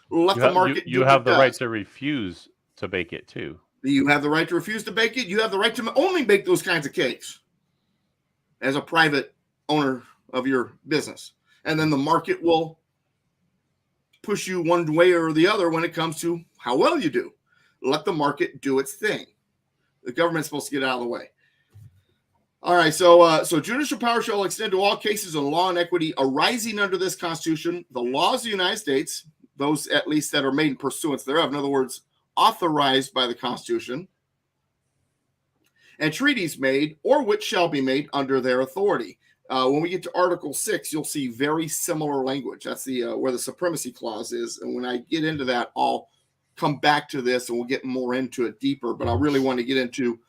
Speaker 3: Let the market.
Speaker 1: You have the right to refuse to bake it too.
Speaker 3: You have the right to refuse to bake it. You have the right to only bake those kinds of cakes as a private owner of your business. And then the market will push you one way or the other when it comes to how well you do. Let the market do its thing. The government's supposed to get out of the way. All right, so judicial power shall extend to all cases of law and equity arising under this Constitution, the laws of the United States, those at least that are made in pursuance thereof, in other words, authorized by the Constitution, and treaties made or which shall be made under their authority. When we get to Article 6, you'll see very similar language. That's the where the supremacy clause is, and when I get into that, I'll come back to this and we'll get more into it deeper. But I really want to get into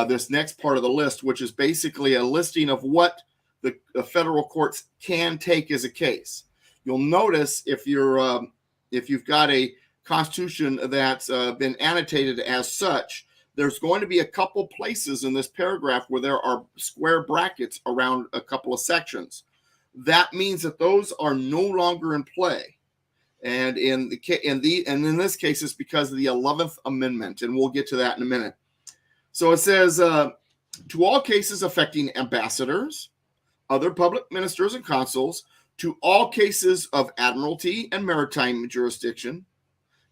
Speaker 3: this next part of the list, which is basically a listing of what the federal courts can take as a case. You'll notice if you've got a constitution that's been annotated as such, there's going to be a couple places in this paragraph where there are square brackets around a couple of sections. That means that those are no longer in play. And in this case, it's because of the 11th Amendment, and we'll get to that in a minute. So it says, to all cases affecting ambassadors, other public ministers and consuls, to all cases of admiralty and maritime jurisdiction,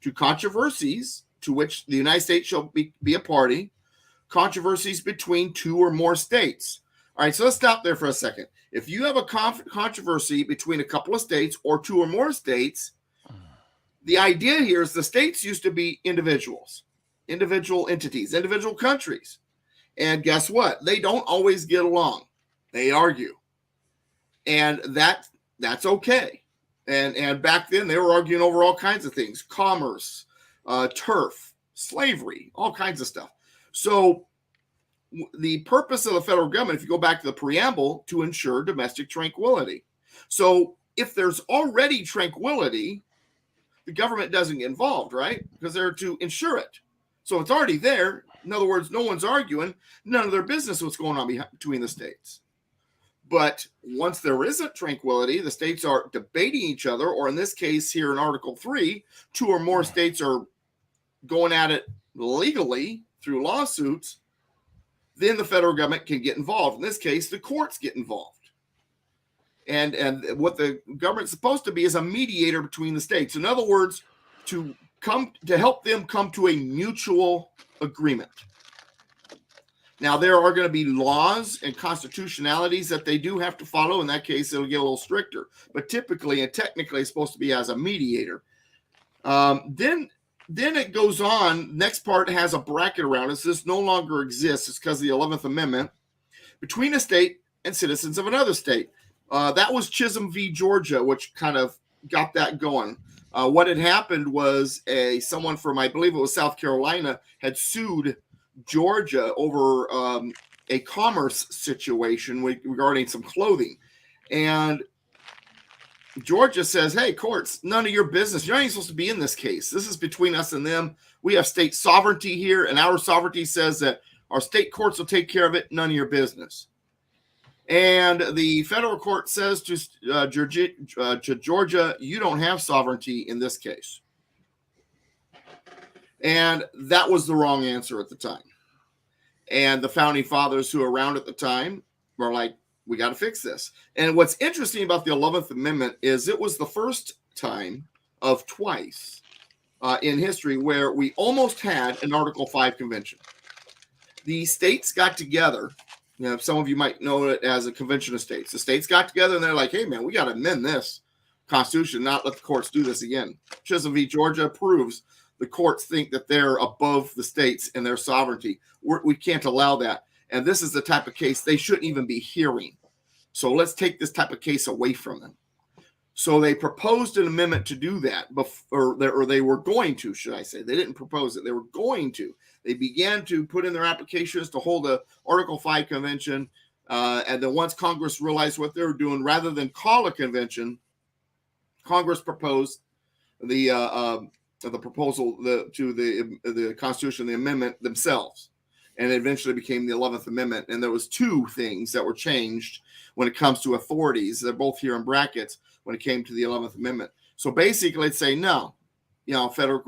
Speaker 3: to controversies to which the United States shall be a party, controversies between two or more states. All right, so let's stop there for a second. If you have a controversy between a couple of states or two or more states, the idea here is the states used to be individuals, individual entities, individual countries. And guess what? They don't always get along. They argue. And that's okay. And back then they were arguing over all kinds of things, commerce, turf, slavery, all kinds of stuff. So the purpose of the federal government, if you go back to the preamble, to ensure domestic tranquility. So if there's already tranquility, the government doesn't get involved, right? Because they're to ensure it. So it's already there. In other words, no one's arguing. None of their business what's going on between the states. But once there isn't tranquility, the states are debating each other, or in this case here in Article 3, two or more states are going at it legally through lawsuits, then the federal government can get involved. In this case, the courts get involved. And what the government's supposed to be is a mediator between the states. In other words, to help them come to a mutual agreement. Now, there are going to be laws and constitutionalities that they do have to follow. In that case, it'll get a little stricter. But typically and technically, it's supposed to be as a mediator. Then it goes on. Next part has a bracket around it. So this no longer exists. It's because of the 11th Amendment. Between a state and citizens of another state. That was Chisholm v. Georgia, which kind of got that going. What had happened was someone from, I believe it was South Carolina, had sued Georgia over a commerce situation regarding some clothing. And Georgia says, hey, courts, none of your business. You're not even supposed to be in this case. This is between us and them. We have state sovereignty here, and our sovereignty says that our state courts will take care of it. None of your business. And the federal court says to Georgia, you don't have sovereignty in this case. And that was the wrong answer at the time. And the founding fathers who were around at the time were like, we got to fix this. And what's interesting about the 11th Amendment is it was the first time of twice in history where we almost had an Article 5 convention. The states got together. You know, some of you might know it as a convention of states. The states got together and they're like, hey, man, we got to amend this Constitution, not let the courts do this again. Chisholm v. Georgia proves the courts think that they're above the states and their sovereignty. We can't allow that. And this is the type of case they shouldn't even be hearing. So let's take this type of case away from them. So they proposed an amendment to do that, or they were going to, should I say. They didn't propose it. They were going to. They began to put in their applications to hold a Article 5 convention. And then once Congress realized what they were doing, rather than call a convention, Congress proposed the proposal to the Constitution, the amendment themselves. And it eventually became the 11th Amendment. And there was two things that were changed when it comes to authorities. They're both here in brackets when it came to the 11th Amendment. So basically, it's saying, no, federal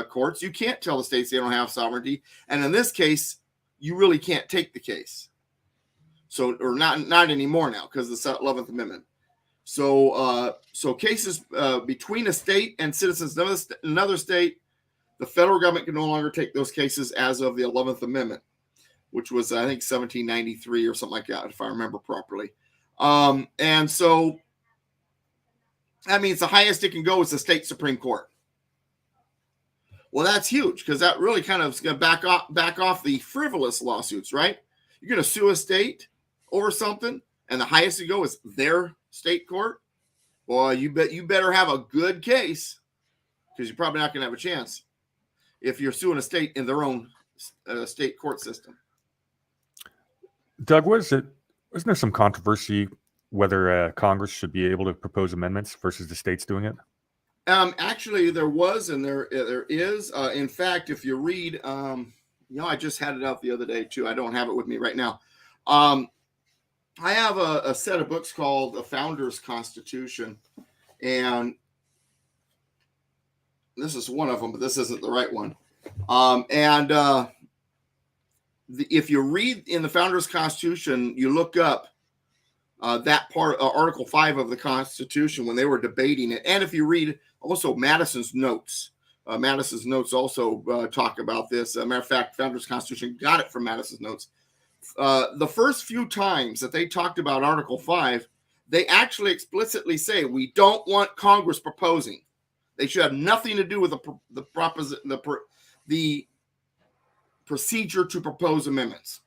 Speaker 3: courts, you can't tell the states they don't have sovereignty. And in this case, you really can't take the case. So, or not anymore now because of the 11th Amendment. So cases between a state and citizens of another state, the federal government can no longer take those cases as of the 11th Amendment. which was, I think, 1793 or something like that, if I remember properly. And so that means the highest it can go is the state Supreme Court. Well, that's huge because that really kind of is going to back off the frivolous lawsuits, right? You're going to sue a state over something, and the highest you go is their state court. Well, you better have a good case, because you're probably not going to have a chance if you're suing a state in their own state court system.
Speaker 2: Doug, wasn't there some controversy whether Congress should be able to propose amendments versus the states doing it?
Speaker 3: Actually, there was, and there is. In fact, if you read, I just had it out the other day too. I don't have it with me right now. I have a set of books called The Founders Constitution, and this is one of them, but this isn't the right one. If you read in the Founders Constitution, you look up that part, Article 5 of the Constitution, when they were debating it. And if you read also Madison's notes also talk about this. Matter of fact, Founders Constitution got it from Madison's notes. The first few times that they talked about Article 5, they actually explicitly say, we don't want Congress proposing. They should have nothing to do with the procedure to propose amendments.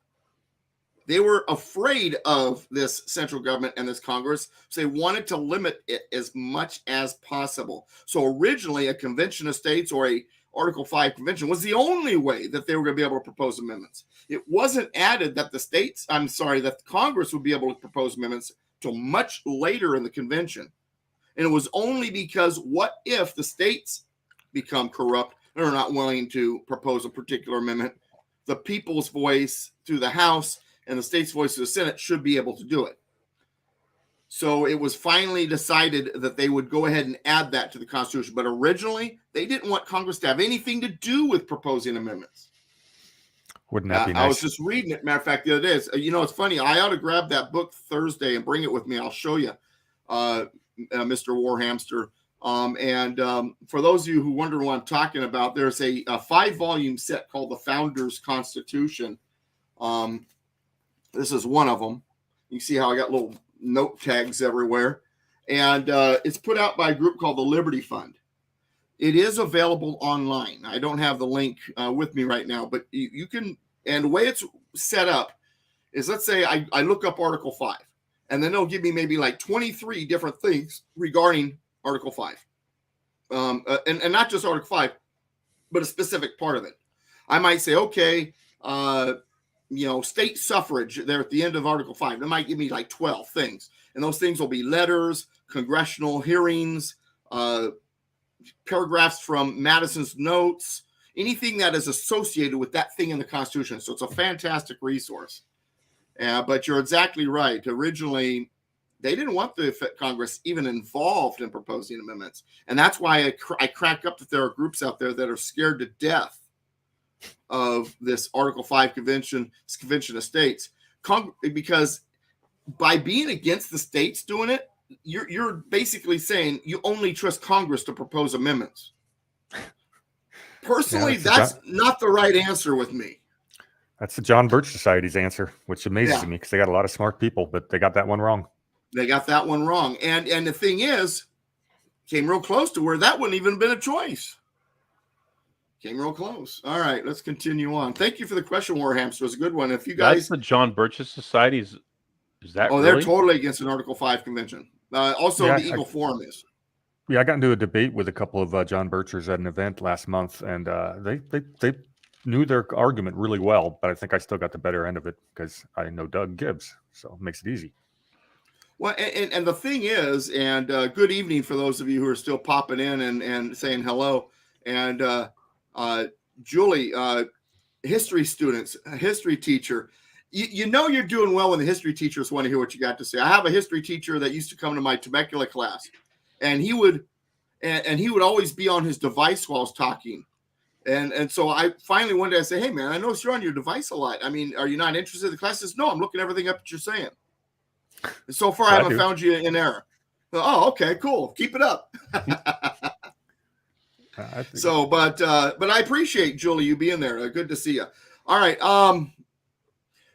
Speaker 3: They were afraid of this central government and this Congress, so they wanted to limit it as much as possible. So originally, a convention of states or a Article 5 convention was the only way that they were going to be able to propose amendments. It wasn't added that that Congress would be able to propose amendments till much later in the convention. And it was only because what if the states become corrupt and are not willing to propose a particular amendment? The people's voice through the House and the state's voice through the Senate should be able to do it. So it was finally decided that they would go ahead and add that to the Constitution. But originally, they didn't want Congress to have anything to do with proposing amendments.
Speaker 2: Wouldn't that be nice?
Speaker 3: I was just reading it. Matter of fact, the other day, it's funny. I ought to grab that book Thursday and bring it with me. I'll show you, Mr. Warhamster. For those of you who wonder what I'm talking about, there's a 5-volume set called The Founders Constitution. This is one of them. You see how I got little note tags everywhere. And it's put out by a group called the Liberty Fund. It is available online. I don't have the link with me right now, but you can. And the way it's set up is, let's say I look up Article 5, and then it'll give me maybe like 23 different things regarding Article 5. And not just Article 5, but a specific part of it. I might say, okay, state suffrage there at the end of Article 5. That might give me like 12 things. And those things will be letters, congressional hearings, paragraphs from Madison's notes, anything that is associated with that thing in the Constitution. So it's a fantastic resource. But you're exactly right. Originally, they didn't want the Congress even involved in proposing amendments. And that's why I crack up that there are groups out there that are scared to death of this Article 5 convention of states. Because by being against the states doing it, you're basically saying you only trust Congress to propose amendments. Personally, that's not the right answer with me.
Speaker 2: That's the John Birch Society's answer, which amazes me because they got a lot of smart people, but they got that one wrong.
Speaker 3: They got that one wrong. And the thing is, came real close to where that wouldn't even have been a choice. Came real close. All right, let's continue on. Thank you for the question, Warhamster. It was a good one. If you guys...
Speaker 1: That's the John Birch Society. Is that
Speaker 3: really? They're totally against an Article 5 convention. The Eagle Forum is.
Speaker 2: Yeah, I got into a debate with a couple of John Birchers at an event last month, and they knew their argument really well, but I think I still got the better end of it because I know Doug Gibbs, so it makes it easy.
Speaker 3: Well, and the thing is, and good evening for those of you who are still popping in and saying hello. And Julie, history students, a history teacher, you know you're doing well when the history teachers want to hear what you got to say. I have a history teacher that used to come to my Temecula class, and he would always be on his device while I was talking. And so I finally one day I say, hey man, I noticed you're on your device a lot. I mean, are you not interested in the class? He says, no, I'm looking everything up that you're saying. And so far, I haven't found you in error. Oh, okay, cool. Keep it up. But I appreciate, Julie, you being there. Good to see you. All right.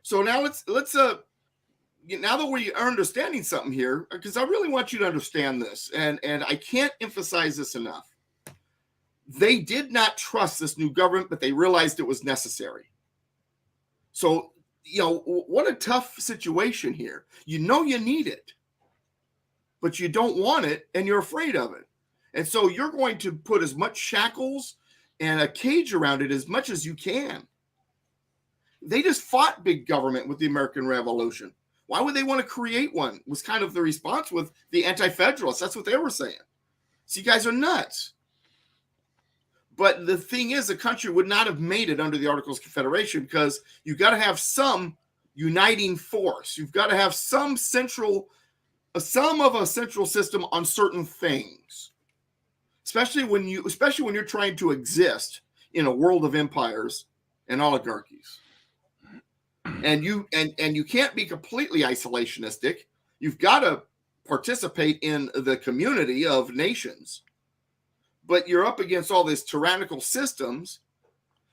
Speaker 3: So now let's now that we are understanding something here, because I really want you to understand this, and I can't emphasize this enough. They did not trust this new government, but they realized it was necessary. So, what a tough situation here. You need it, but you don't want it, and you're afraid of it. And so you're going to put as much shackles and a cage around it as much as you can. They just fought big government with the American Revolution. Why would they want to create one? Was kind of the response with the anti-federalists. That's what they were saying. So you guys are nuts. But the thing is, the country would not have made it under the Articles of Confederation because you've got to have some uniting force. You've got to have some of a central system on certain things. Especially when you're trying to exist in a world of empires and oligarchies. And you can't be completely isolationistic. You've got to participate in the community of nations. But you're up against all these tyrannical systems.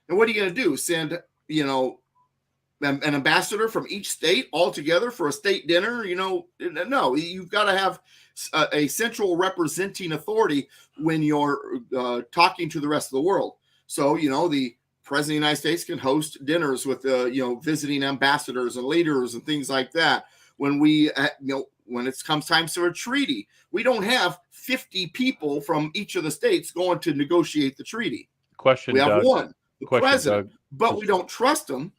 Speaker 3: And what are you going to do? Send, an ambassador from each state all together for a state dinner? No, you've got to have a central representing authority when you're talking to the rest of the world. So, the President of the United States can host dinners with, visiting ambassadors and leaders and things like that. When when it comes time for a treaty, we don't have 50 people from each of the states going to negotiate the treaty.
Speaker 1: Question,
Speaker 3: we have
Speaker 1: Doug.
Speaker 3: one, the president,
Speaker 1: Doug.
Speaker 3: But we don't trust him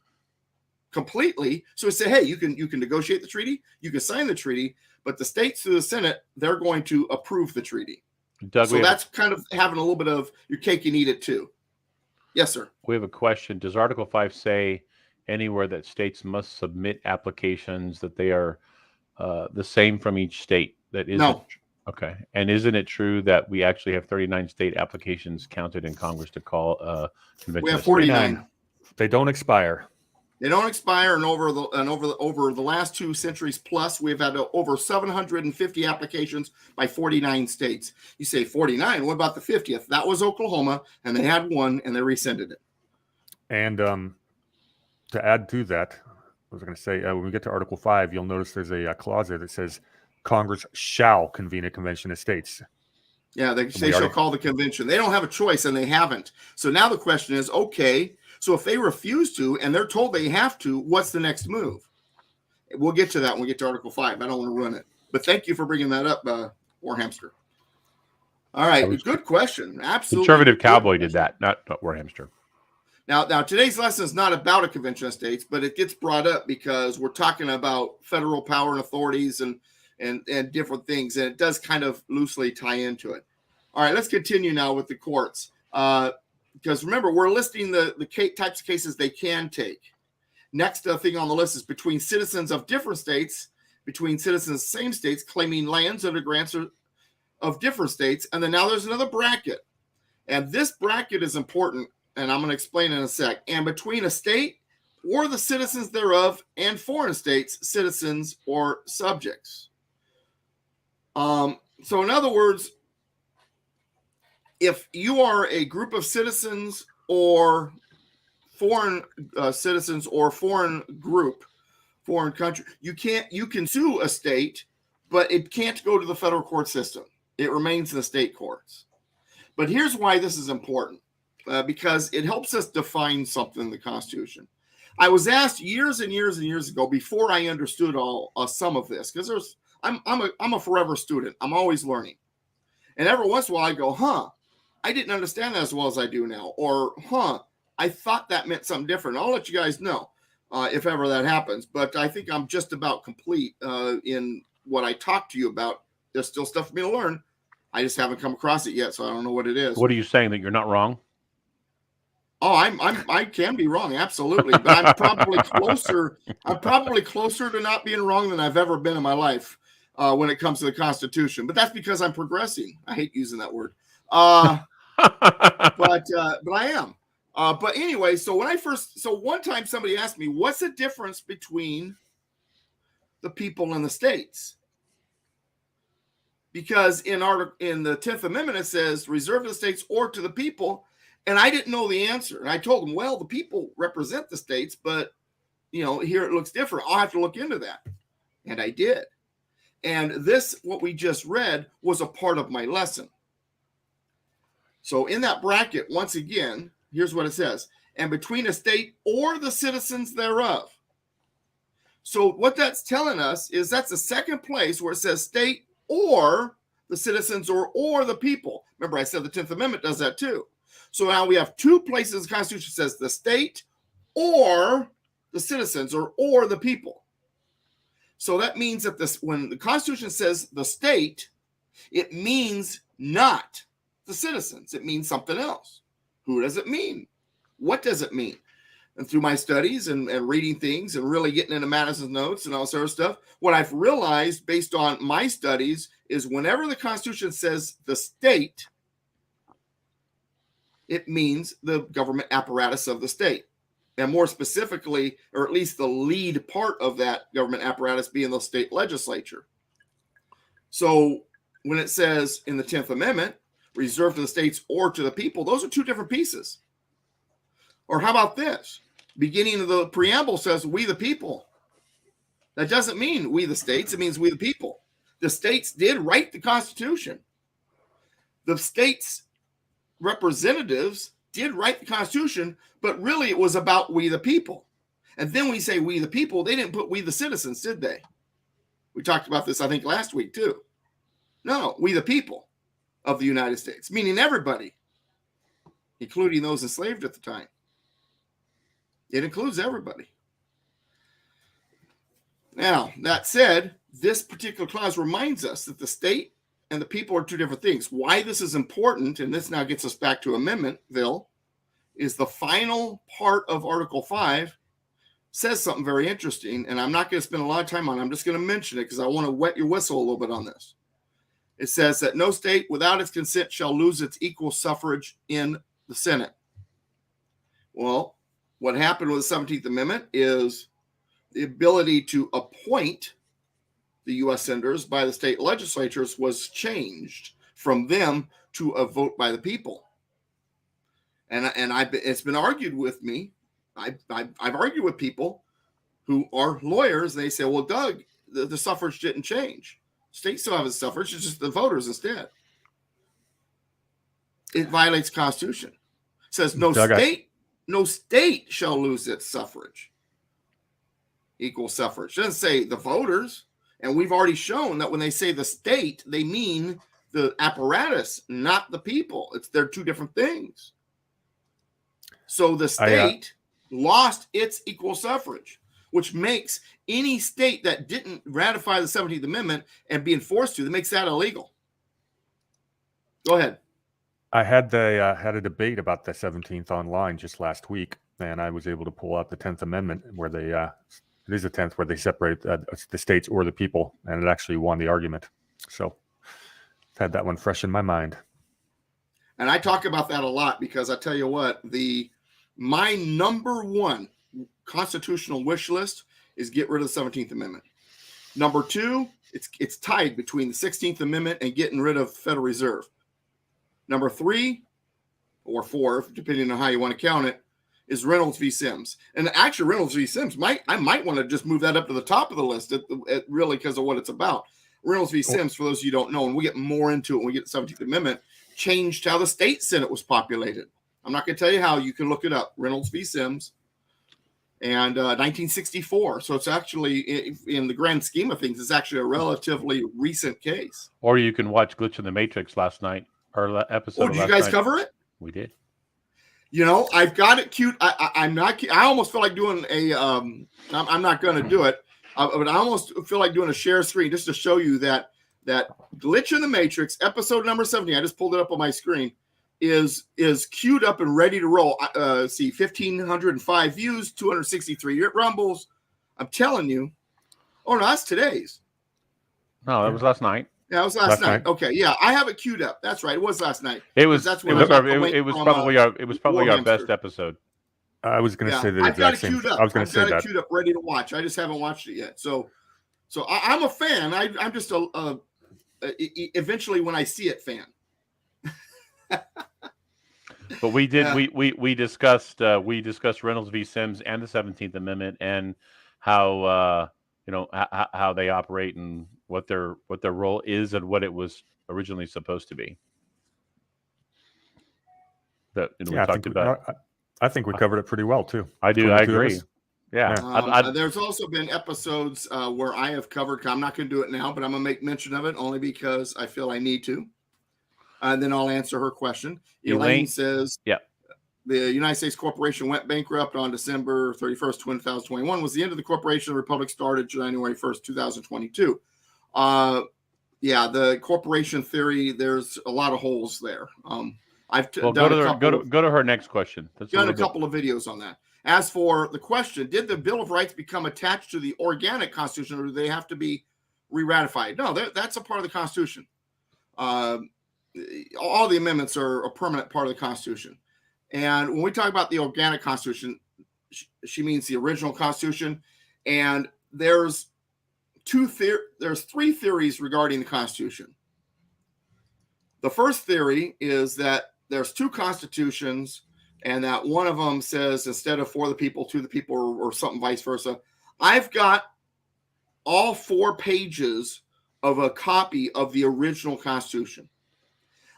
Speaker 3: completely. So we say, hey, you can negotiate the treaty, you can sign the treaty, but the states through the Senate, they're going to approve the treaty.
Speaker 1: Doug,
Speaker 3: so that's kind of having a little bit of your cake and eat it too. Yes, sir.
Speaker 1: We have a question. Does Article 5 say anywhere that states must submit applications that they are the same from each state? That isn't.
Speaker 3: No.
Speaker 1: Okay. And isn't it true that we actually have 39 state applications counted in Congress to call convention?
Speaker 3: We have 49.
Speaker 2: They don't expire.
Speaker 3: They don't expire, and over the last 2 centuries plus, we've had over 750 applications by 49 states. You say 49? What about the 50th? That was Oklahoma, and they had one, and they rescinded it.
Speaker 2: And to add to that, I was going to say, when we get to Article 5, you'll notice there's a clause there that says Congress shall convene a convention of states.
Speaker 3: Yeah, they shall call the convention. They don't have a choice, and they haven't. So now the question is, okay, so if they refuse to, and they're told they have to, what's the next move? We'll get to that when we get to Article 5. I don't want to run it. But thank you for bringing that up, Warhamster. All right, good question. Absolutely.
Speaker 1: Conservative Cowboy did that, not Warhamster.
Speaker 3: Now, today's lesson is not about a convention of states, but it gets brought up because we're talking about federal power and authorities and different things, and it does kind of loosely tie into it. All right, let's continue now with the courts. Because remember, we're listing the types of cases they can take. Next thing on the list is between citizens of different states, between citizens of the same states claiming lands under grants of different states. And then now there's another bracket. And this bracket is important, and I'm going to explain in a sec. And between a state or the citizens thereof and foreign states, citizens or subjects. So in other words, if you are a group of citizens or foreign citizens or foreign group, foreign country, you can sue a state, but it can't go to the federal court system. It remains in the state courts. But here's why this is important, because it helps us define something in the Constitution. I was asked years and years and years ago, before I understood some of this, because I'm a forever student. I'm always learning. And every once in a while I go, I didn't understand that as well as I do now. Or, I thought that meant something different. I'll let you guys know if ever that happens. But I think I'm just about complete in what I talk to you about. There's still stuff for me to learn. I just haven't come across it yet, so I don't know what it is.
Speaker 1: What are you saying, that you're not wrong?
Speaker 3: Oh, I can be wrong, absolutely. But I'm probably closer. I'm probably closer to not being wrong than I've ever been in my life when it comes to the Constitution. But that's because I'm progressing. I hate using that word. But I am. But anyway, so one time somebody asked me, what's the difference between the people and the states? Because in the 10th Amendment, it says reserved to the states or to the people. And I didn't know the answer. And I told them, well, the people represent the states, but here it looks different. I'll have to look into that. And I did. And this, what we just read, was a part of my lesson. So in that bracket, once again, here's what it says. And between a state or the citizens thereof. So what that's telling us is that's the second place where it says state or the citizens or the people. Remember, I said the 10th Amendment does that too. So now we have two places the Constitution says the state or the citizens or the people. So that means that when the Constitution says the state, it means not the citizens. It means something else. Who does it mean? What does it mean? And through my studies and reading things and really getting into Madison's notes and all sort of stuff, what I've realized based on my studies is whenever the Constitution says the state, it means the government apparatus of the state. And more specifically, or at least the lead part of that government apparatus being the state legislature. So when it says in the 10th Amendment, reserved to the states or to the people, those are two different pieces. Or how about this? Beginning of the preamble says, we the people. That doesn't mean we the states. It means we the people. The states did write the Constitution. The states' representatives did write the Constitution, but really it was about we the people. And then we say we the people, they didn't put we the citizens, did they? We talked about this, I think, last week too. No, we the people of the United States, meaning everybody, including those enslaved at the time. It includes everybody. Now, that said, this particular clause reminds us that the state and the people are two different things. Why this is important, and this now gets us back to Amendmentville, is the final part of Article 5 says something very interesting, and I'm not going to spend a lot of time on it. I'm just going to mention it because I want to wet your whistle a little bit on this. It says that no state without its consent shall lose its equal suffrage in the Senate. Well, what happened with the 17th Amendment is the ability to appoint the U.S. senators by the state legislatures was changed from them to a vote by the people. And it's been argued with me. I've argued with people who are lawyers. They say, well, Doug, the suffrage didn't change. States still have the suffrage. It's just the voters instead. It violates the Constitution. It says no state shall lose its suffrage. Equal suffrage. It doesn't say the voters. And we've already shown that when they say the state, they mean the apparatus, not the people. They're two different things. So the state lost its equal suffrage, which makes any state that didn't ratify the 17th Amendment and being forced to, that makes that illegal. Go ahead.
Speaker 2: I had a debate about the 17th online just last week, and I was able to pull out the 10th Amendment where they it is the 10th where they separate the states or the people, and it actually won the argument. So had that one fresh in my mind.
Speaker 3: And I talk about that a lot because I tell you what, my number one constitutional wish list is get rid of the 17th Amendment. Number two, it's tied between the 16th Amendment and getting rid of Federal Reserve. Number 3 or 4, depending on how you want to count it, is Reynolds v. Sims. And actually, Reynolds v. Sims, I might want to just move that up to the top of the list, really because of what it's about. Reynolds v. Sims, for those of you who don't know, and we get more into it when we get the 17th Amendment, changed how the state Senate was populated. I'm not going to tell you how. You can look it up. Reynolds v. Sims. And 1964. So it's actually, in the grand scheme of things, it's actually a relatively recent case.
Speaker 1: Or you can watch Glitch in the Matrix last night, or episode.
Speaker 3: Oh, did you guys cover it?
Speaker 1: We did.
Speaker 3: You know, I've got it cute. I'm not. I almost feel like doing a. I'm not going to do it, but I almost feel like doing a share screen just to show you that Glitch in the Matrix episode number 17. I just pulled it up on my screen. Is queued up and ready to roll. See, 1,505 views, 263 rumbles. I'm telling you. Oh no, that's today's.
Speaker 1: No, that was last night.
Speaker 3: Yeah, it was last night. Okay, yeah, I have it queued up. That's right. It was last night.
Speaker 1: It was probably our best episode.
Speaker 2: I was going to say the exact same. I was going to say that. I've got it
Speaker 3: queued up, ready to watch. I just haven't watched it yet. So I'm a fan. I'm just eventually when I see it fan.
Speaker 1: But we did
Speaker 3: Yeah.
Speaker 1: we discussed Reynolds v. Sims and the 17th Amendment and how how they operate and what their role is and what it was originally supposed to be. That we talked about.
Speaker 2: I think we covered it pretty well too.
Speaker 1: I do. I agree. Yeah.
Speaker 3: There's also been episodes where I have covered. I'm not going to do it now, but I'm going to make mention of it only because I feel I need to. And then I'll answer her question. Elaine says,
Speaker 1: "Yeah,
Speaker 3: the United States corporation went bankrupt on December 31st, 2021. Was the end of the corporation. The republic started January 1st, 2022. Yeah, the corporation theory. There's a lot of holes there. I've done
Speaker 1: go to her next question.
Speaker 3: Done a couple of videos on that. As for the question, did the Bill of Rights become attached to the organic Constitution, or do they have to be re-ratified? No, that's a part of the Constitution. All the amendments are a permanent part of the Constitution. And when we talk about the organic Constitution, she means the original Constitution. And there's three theories regarding the Constitution. The first theory is that there's two constitutions, and that one of them says instead of for the people, to the people, or something vice versa. I've got all 4 pages of a copy of the original Constitution.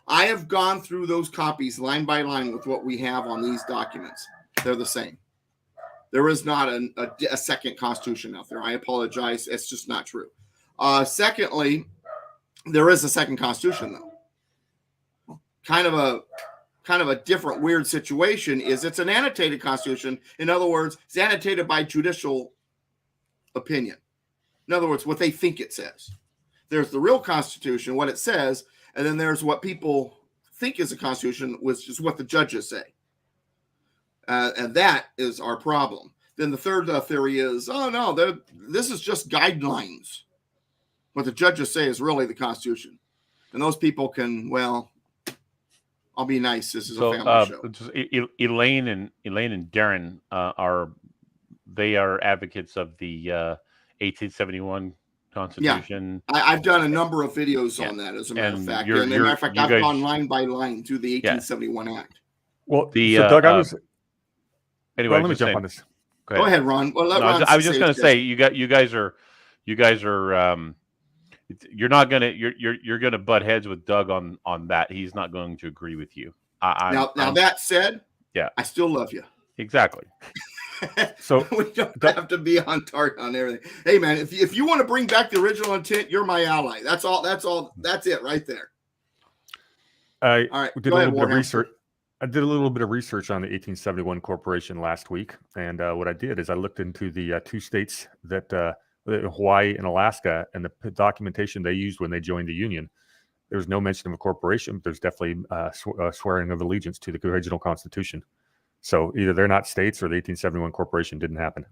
Speaker 3: I have gone through those copies line by line with what we have on these documents. They're the same. There is not a second Constitution out there. I apologize. It's just not true. Secondly, there is a second Constitution, though. Kind of a different weird situation is it's an annotated Constitution. In other words, it's annotated by judicial opinion. In other words, what they think it says. There's the real Constitution, what it says, and then there's what people think is a Constitution, which is what the judges say. And that is our problem. Then the third theory is, oh, no, this is just guidelines. What the judges say is really the Constitution. And those people can, well, I'll be nice. This is a family show.
Speaker 1: Elaine and Darren are advocates of the 1871 Constitution.
Speaker 3: Yeah, I've done a number of videos on that, as a matter of fact. And as a matter of fact, I've gone line by line through the 1871 Act.
Speaker 2: Well, Doug,
Speaker 1: anyway,
Speaker 2: let me jump on this.
Speaker 3: Go ahead, Ron. Well,
Speaker 1: I was just going to say, you guys are you're gonna butt heads with Doug on that. He's not going to agree with you.
Speaker 3: Now that said,
Speaker 1: yeah,
Speaker 3: I still love you.
Speaker 1: Exactly.
Speaker 3: So we don't have to be on target on everything. Hey, man, if you want to bring back the original intent, you're my ally. That's all. That's it right there.
Speaker 2: All right. Did a little bit of research. I did a little bit of research on the 1871 Corporation last week, and what I did is I looked into the 2 states that Hawaii and Alaska, and the documentation they used when they joined the Union. There's no mention of a corporation, but there's definitely swearing of allegiance to the original Constitution. So either they're not states or the 1871 Corporation didn't happen.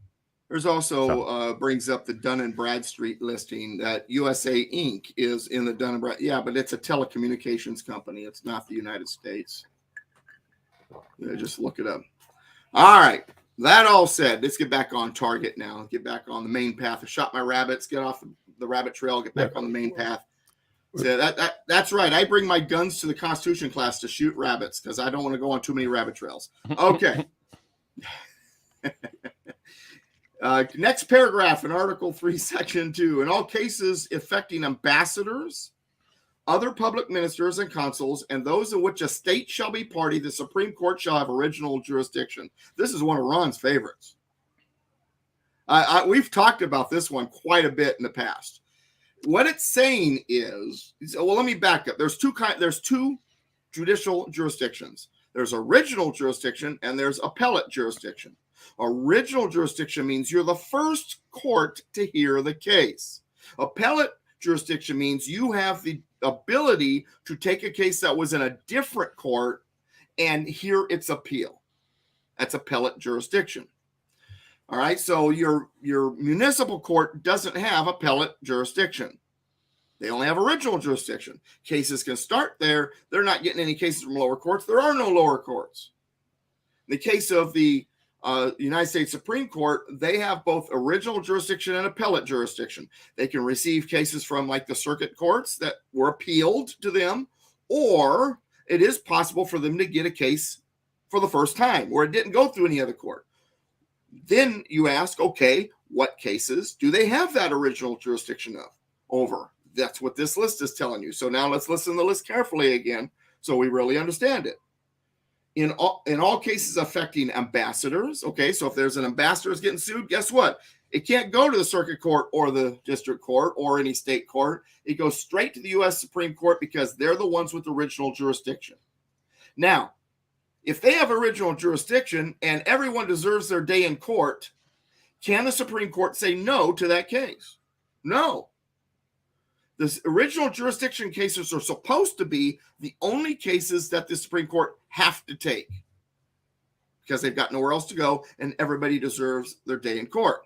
Speaker 3: There's also brings up the Dun and Bradstreet listing that USA Inc. is in the Dun and Brad. Yeah, but it's a telecommunications company. It's not the United States. Yeah, just look it up. All right. That all said, let's get back on target now. Get back on the main path. I shot my rabbits. Get off the rabbit trail. Get back on the main path. So that's right. I bring my guns to the Constitution class to shoot rabbits because I don't want to go on too many rabbit trails. Okay. Next paragraph in Article 3, Section 2. In all cases affecting ambassadors, other public ministers and consuls, and those in which a state shall be party, the Supreme Court shall have original jurisdiction. This is one of Ron's favorites. We've talked about this one quite a bit in the past. What it's saying is, well, let me back up. There's two judicial jurisdictions. There's original jurisdiction and there's appellate jurisdiction. Original jurisdiction means you're the first court to hear the case. Appellate jurisdiction means you have the ability to take a case that was in a different court and hear its appeal. That's appellate jurisdiction. All right, so your municipal court doesn't have appellate jurisdiction. They only have original jurisdiction. Cases can start there. They're not getting any cases from lower courts. There are no lower courts. In the case of the United States Supreme Court, they have both original jurisdiction and appellate jurisdiction. They can receive cases from like the circuit courts that were appealed to them, or it is possible for them to get a case for the first time, where it didn't go through any other court. Then you ask, okay, what cases do they have that original jurisdiction over? That's what this list is telling you. So now let's listen to the list carefully again so we really understand it. In all cases affecting ambassadors, okay, so if there's an ambassador is getting sued, guess what? It can't go to the circuit court or the district court or any state court. It goes straight to the U.S. Supreme Court because they're the ones with original jurisdiction. Now, if they have original jurisdiction and everyone deserves their day in court, can the Supreme Court say no to that case? No. The original jurisdiction cases are supposed to be the only cases that the Supreme Court have to take because they've got nowhere else to go and everybody deserves their day in court.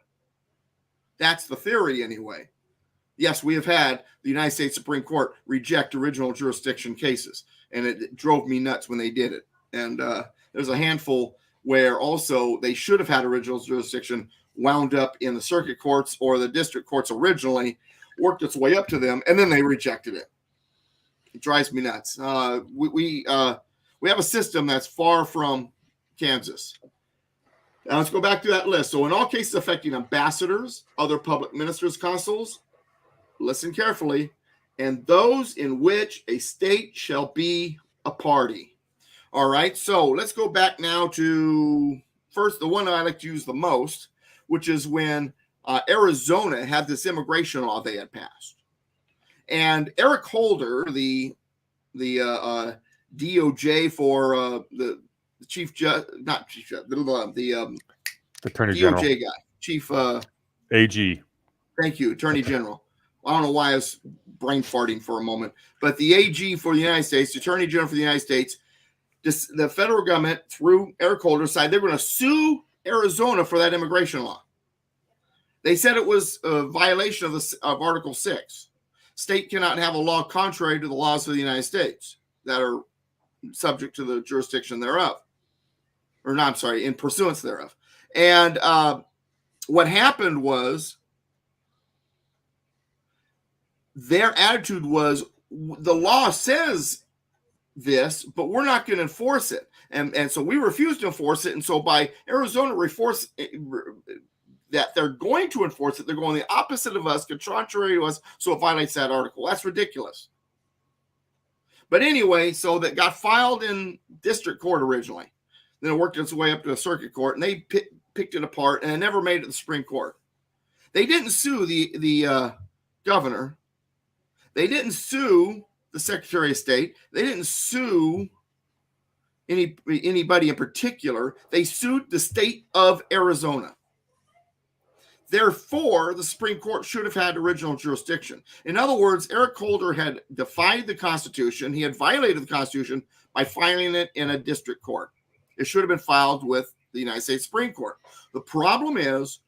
Speaker 3: That's the theory anyway. Yes, we have had the United States Supreme Court reject original jurisdiction cases, and it drove me nuts when they did it. And there's a handful where also they should have had original jurisdiction wound up in the circuit courts or the district courts originally, worked its way up to them, and then they rejected it. It drives me nuts. We have a system that's far from Kansas. Now let's go back to that list. So in all cases affecting ambassadors, other public ministers, consuls, listen carefully, and those in which a state shall be a party. All right, so let's go back now to first the one I like to use the most, which is when Arizona had this immigration law they had passed. And Eric Holder, the DOJ for the chief judge, not chief judge, the
Speaker 2: Attorney
Speaker 3: DOJ
Speaker 2: General.
Speaker 3: guy, chief
Speaker 2: AG.
Speaker 3: Thank you, Attorney General. I don't know why I was brain farting for a moment, but the AG for the United States, the Attorney General for the United States, the federal government through Eric Holder decided they were going to sue Arizona for that immigration law. They said it was a violation of Article 6. State cannot have a law contrary to the laws of the United States that are subject to the jurisdiction thereof. Or no, I'm sorry, in pursuance thereof. And what happened was their attitude was the law says this, but we're not going to enforce it. And so we refuse to enforce it. And so by Arizona that they're going to enforce it, they're going the opposite of us, contrary to us, so it violates that article. That's ridiculous. But anyway, so that got filed in district court originally. Then it worked its way up to a circuit court, and they picked it apart, and it never made it to the Supreme Court. They didn't sue the governor. They didn't sue the Secretary of State. They didn't sue anybody in particular. They sued the state of Arizona. Therefore, the Supreme Court should have had original jurisdiction. In other words, Eric Holder had defied the Constitution. He had violated the Constitution by filing it in a district court. It should have been filed with the United States Supreme Court. The problem is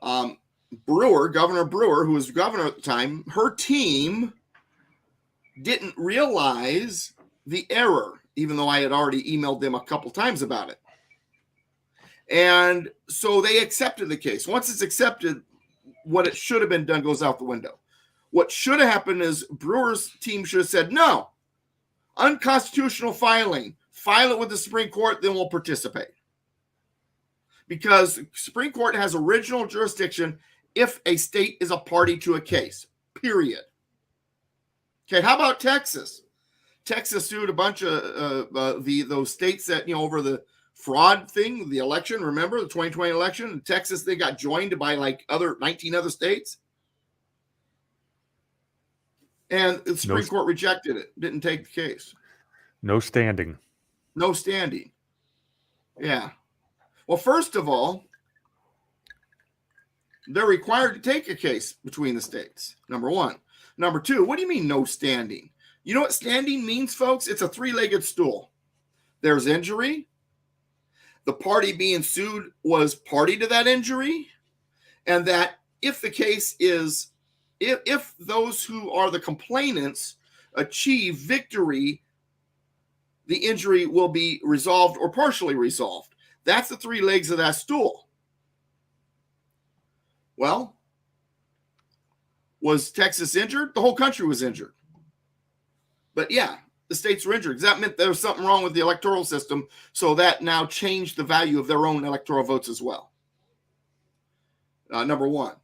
Speaker 3: Governor Brewer, who was governor at the time, her team didn't realize the error, even though I had already emailed them a couple times about it. And so they accepted the case. Once it's accepted, what it should have been done goes out the window. What should have happened is Brewer's team should have said, no, unconstitutional filing. File it with the Supreme Court, then we'll participate. Because the Supreme Court has original jurisdiction if a state is a party to a case, period. Okay, how about Texas? Texas sued a bunch of those states that, over the fraud thing, the election, remember the 2020 election in Texas, they got joined by like 19 other states. And the Supreme Court rejected it, didn't take the case.
Speaker 2: No standing.
Speaker 3: No standing. Yeah. Well, first of all, they're required to take a case between the states, number one. Number two, what do you mean no standing? You know what standing means, folks? It's a three-legged stool. There's injury. The party being sued was party to that injury. And that if the case is, if those who are the complainants achieve victory, the injury will be resolved or partially resolved. That's the three legs of that stool. Well, was Texas injured? The whole country was injured. But yeah, the states were injured, because that meant there was something wrong with the electoral system. So that now changed the value of their own electoral votes as well. Number one.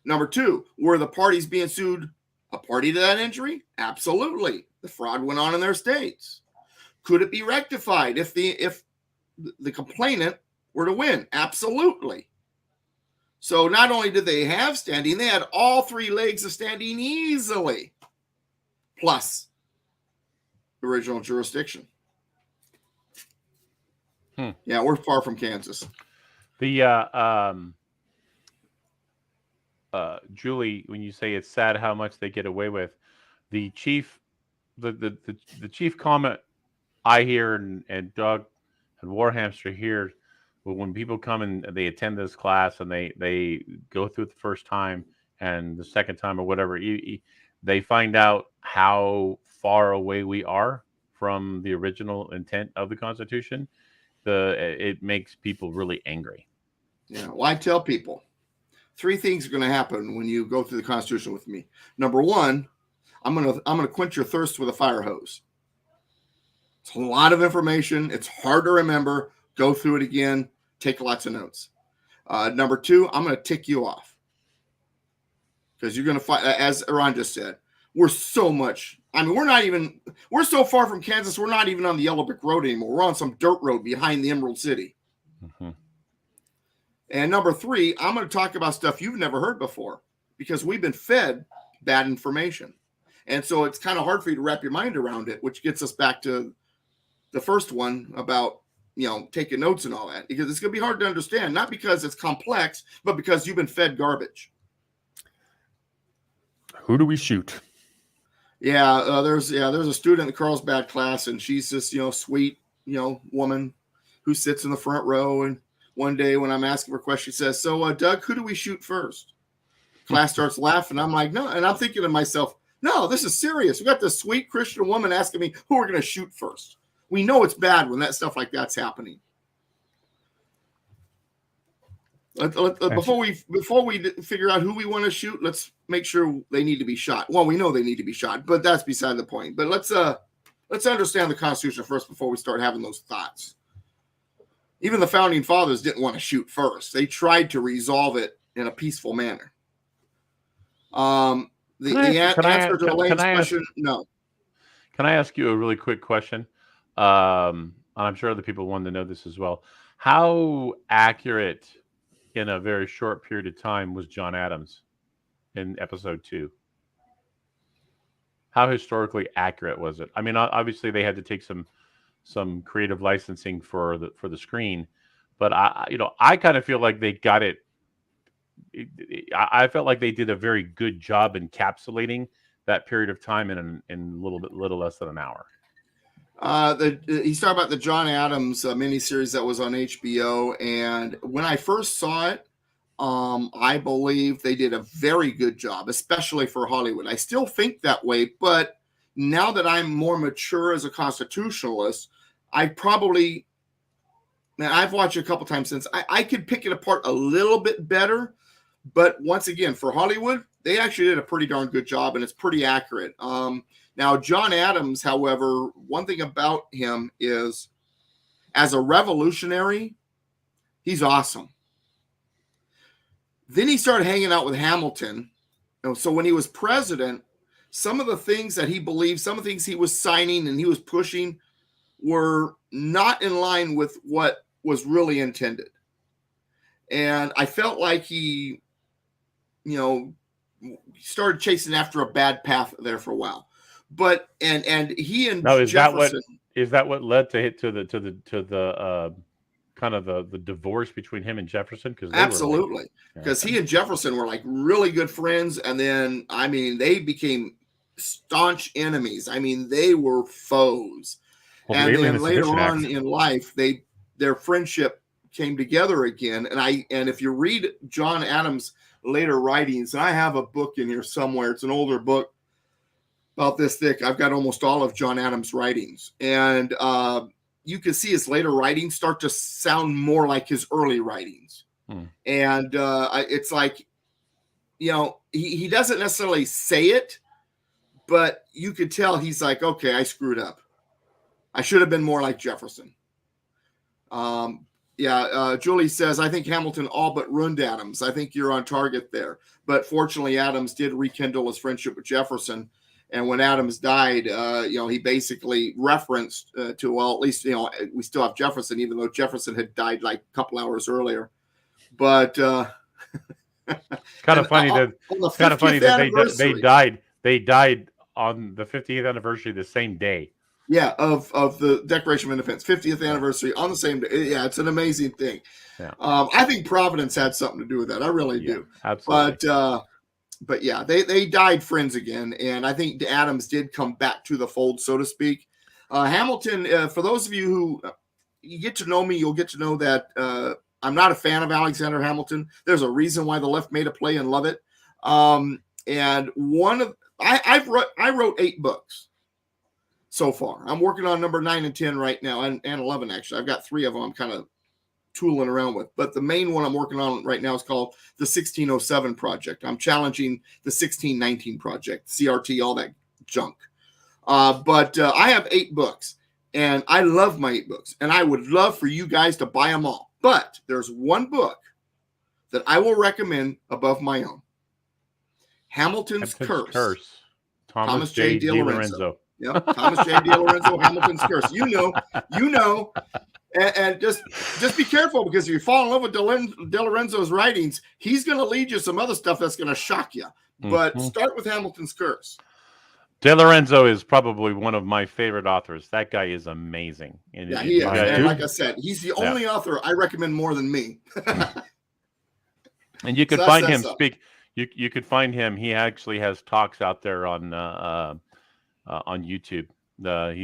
Speaker 3: Number two, were the parties being sued a party to that injury? Absolutely. The fraud went on in their states. Could it be rectified if the complainant were to win? Absolutely. So not only did they have standing, they had all three legs of standing easily, plus original jurisdiction. Yeah, we're far from Kansas.
Speaker 1: The Julie, when you say it's sad how much they get away with, the chief comment I hear and Doug and Warhamster hear when people come and they attend this class and they go through it the first time and the second time or whatever, they find out how far away we are from the original intent of the Constitution. It makes people really angry.
Speaker 3: Yeah, well, I tell people 3 things are going to happen when you go through the Constitution with me. Number one, I'm gonna quench your thirst with a fire hose. It's a lot of information. It's hard to remember. Go through it again. Take lots of notes. Number two, I'm going to tick you off because you're going to find, as Ron just said, we're so much. I mean, we're so far from Kansas. We're not even on the Yellow Brick Road anymore. We're on some dirt road behind the Emerald City. Mm-hmm. And number three, I'm going to talk about stuff you've never heard before because we've been fed bad information. And so it's kind of hard for you to wrap your mind around it, which gets us back to the first one about, taking notes and all that, because it's going to be hard to understand, not because it's complex, but because you've been fed garbage.
Speaker 2: Who do we shoot?
Speaker 3: Yeah, there's a student in the Carlsbad class, and she's this, sweet, woman who sits in the front row. And one day when I'm asking her a question, she says, "So, Doug, who do we shoot first?" Class starts laughing. I'm like, no. And I'm thinking to myself, no, this is serious. We got this sweet Christian woman asking me who we're going to shoot first. We know it's bad when that stuff like that's happening. Before we figure out who we want to shoot, let's make sure they need to be shot. Well, we know they need to be shot, but that's beside the point. But let's understand the Constitution first before we start having those thoughts. Even the founding fathers didn't want to shoot first. They tried to resolve it in a peaceful manner. The answer to Elaine's question, no.
Speaker 1: Can I ask you a really quick question? I'm sure other people want to know this as well. How accurate in a very short period of time was John Adams in episode 2? How historically accurate was it? I mean, obviously they had to take some creative licensing for the screen, but I kind of feel like they got it. I felt like they did a very good job encapsulating that period of time in a little less than an hour.
Speaker 3: He's talking about the John Adams miniseries that was on HBO, and when I first saw it, I believe they did a very good job, especially for Hollywood. I still think that way, but now that I'm more mature as a constitutionalist, I've watched it a couple times since. I could pick it apart a little bit better, but once again, for Hollywood, they actually did a pretty darn good job, and it's pretty accurate. Now, John Adams, however, one thing about him is, as a revolutionary, he's awesome. Then he started hanging out with Hamilton. So when he was president, some of the things that he believed, some of the things he was signing and he was pushing were not in line with what was really intended. And I felt like he, started chasing after a bad path there for a while. But and he and
Speaker 1: now, is
Speaker 3: Jefferson,
Speaker 1: that what led to the kind of the divorce between him and Jefferson? Because
Speaker 3: absolutely, because he and Jefferson were like really good friends, and then they became staunch enemies. They were foes, and then later on in life, their friendship came together again. And if you read John Adams' later writings, and I have a book in here somewhere, it's an older book about this thick. I've got almost all of John Adams' writings, and you can see his later writings start to sound more like his early writings. And it's like, he doesn't necessarily say it, but you could tell he's like, okay, I screwed up. I should have been more like Jefferson. Julie says, I think Hamilton all but ruined Adams. I think you're on target there. But fortunately, Adams did rekindle his friendship with Jefferson. And when Adams died, he basically referenced at least, we still have Jefferson, even though Jefferson had died like a couple hours earlier. But
Speaker 1: it's kind of funny that they died on the 50th anniversary the same day.
Speaker 3: Yeah, of the Declaration of Independence, 50th anniversary on the same day. Yeah, it's an amazing thing.
Speaker 1: Yeah.
Speaker 3: I think Providence had something to do with that. I really do.
Speaker 1: Absolutely.
Speaker 3: But yeah, they died friends again, and I think Adams did come back to the fold, so to speak. Hamilton, for those of you who you get to know me, you'll get to know that I'm not a fan of Alexander Hamilton. There's a reason why the left made a play and love it. And I wrote 8 books so far. I'm working on number 9 and 10 right now, and 11 actually. I've got 3 of them I'm kind of tooling around with, but the main one I'm working on right now is called the 1607 Project. I'm challenging the 1619 Project, CRT, all that junk. But I have 8 books, and I love my 8 books, and I would love for you guys to buy them all. But there's one book that I will recommend above my own. Hamilton's Curse.
Speaker 1: Thomas J. DiLorenzo.
Speaker 3: Yep, Thomas J. DiLorenzo, Hamilton's Curse. You know. And just be careful, because if you fall in love with DiLorenzo's writings, he's going to lead you some other stuff that's going to shock you. But start with Hamilton's Curse.
Speaker 1: DiLorenzo is probably one of my favorite authors. That guy is amazing.
Speaker 3: And he is. And like I said, he's the only author I recommend more than me.
Speaker 1: And you could find him speak. You could find him. He actually has talks out there on YouTube. I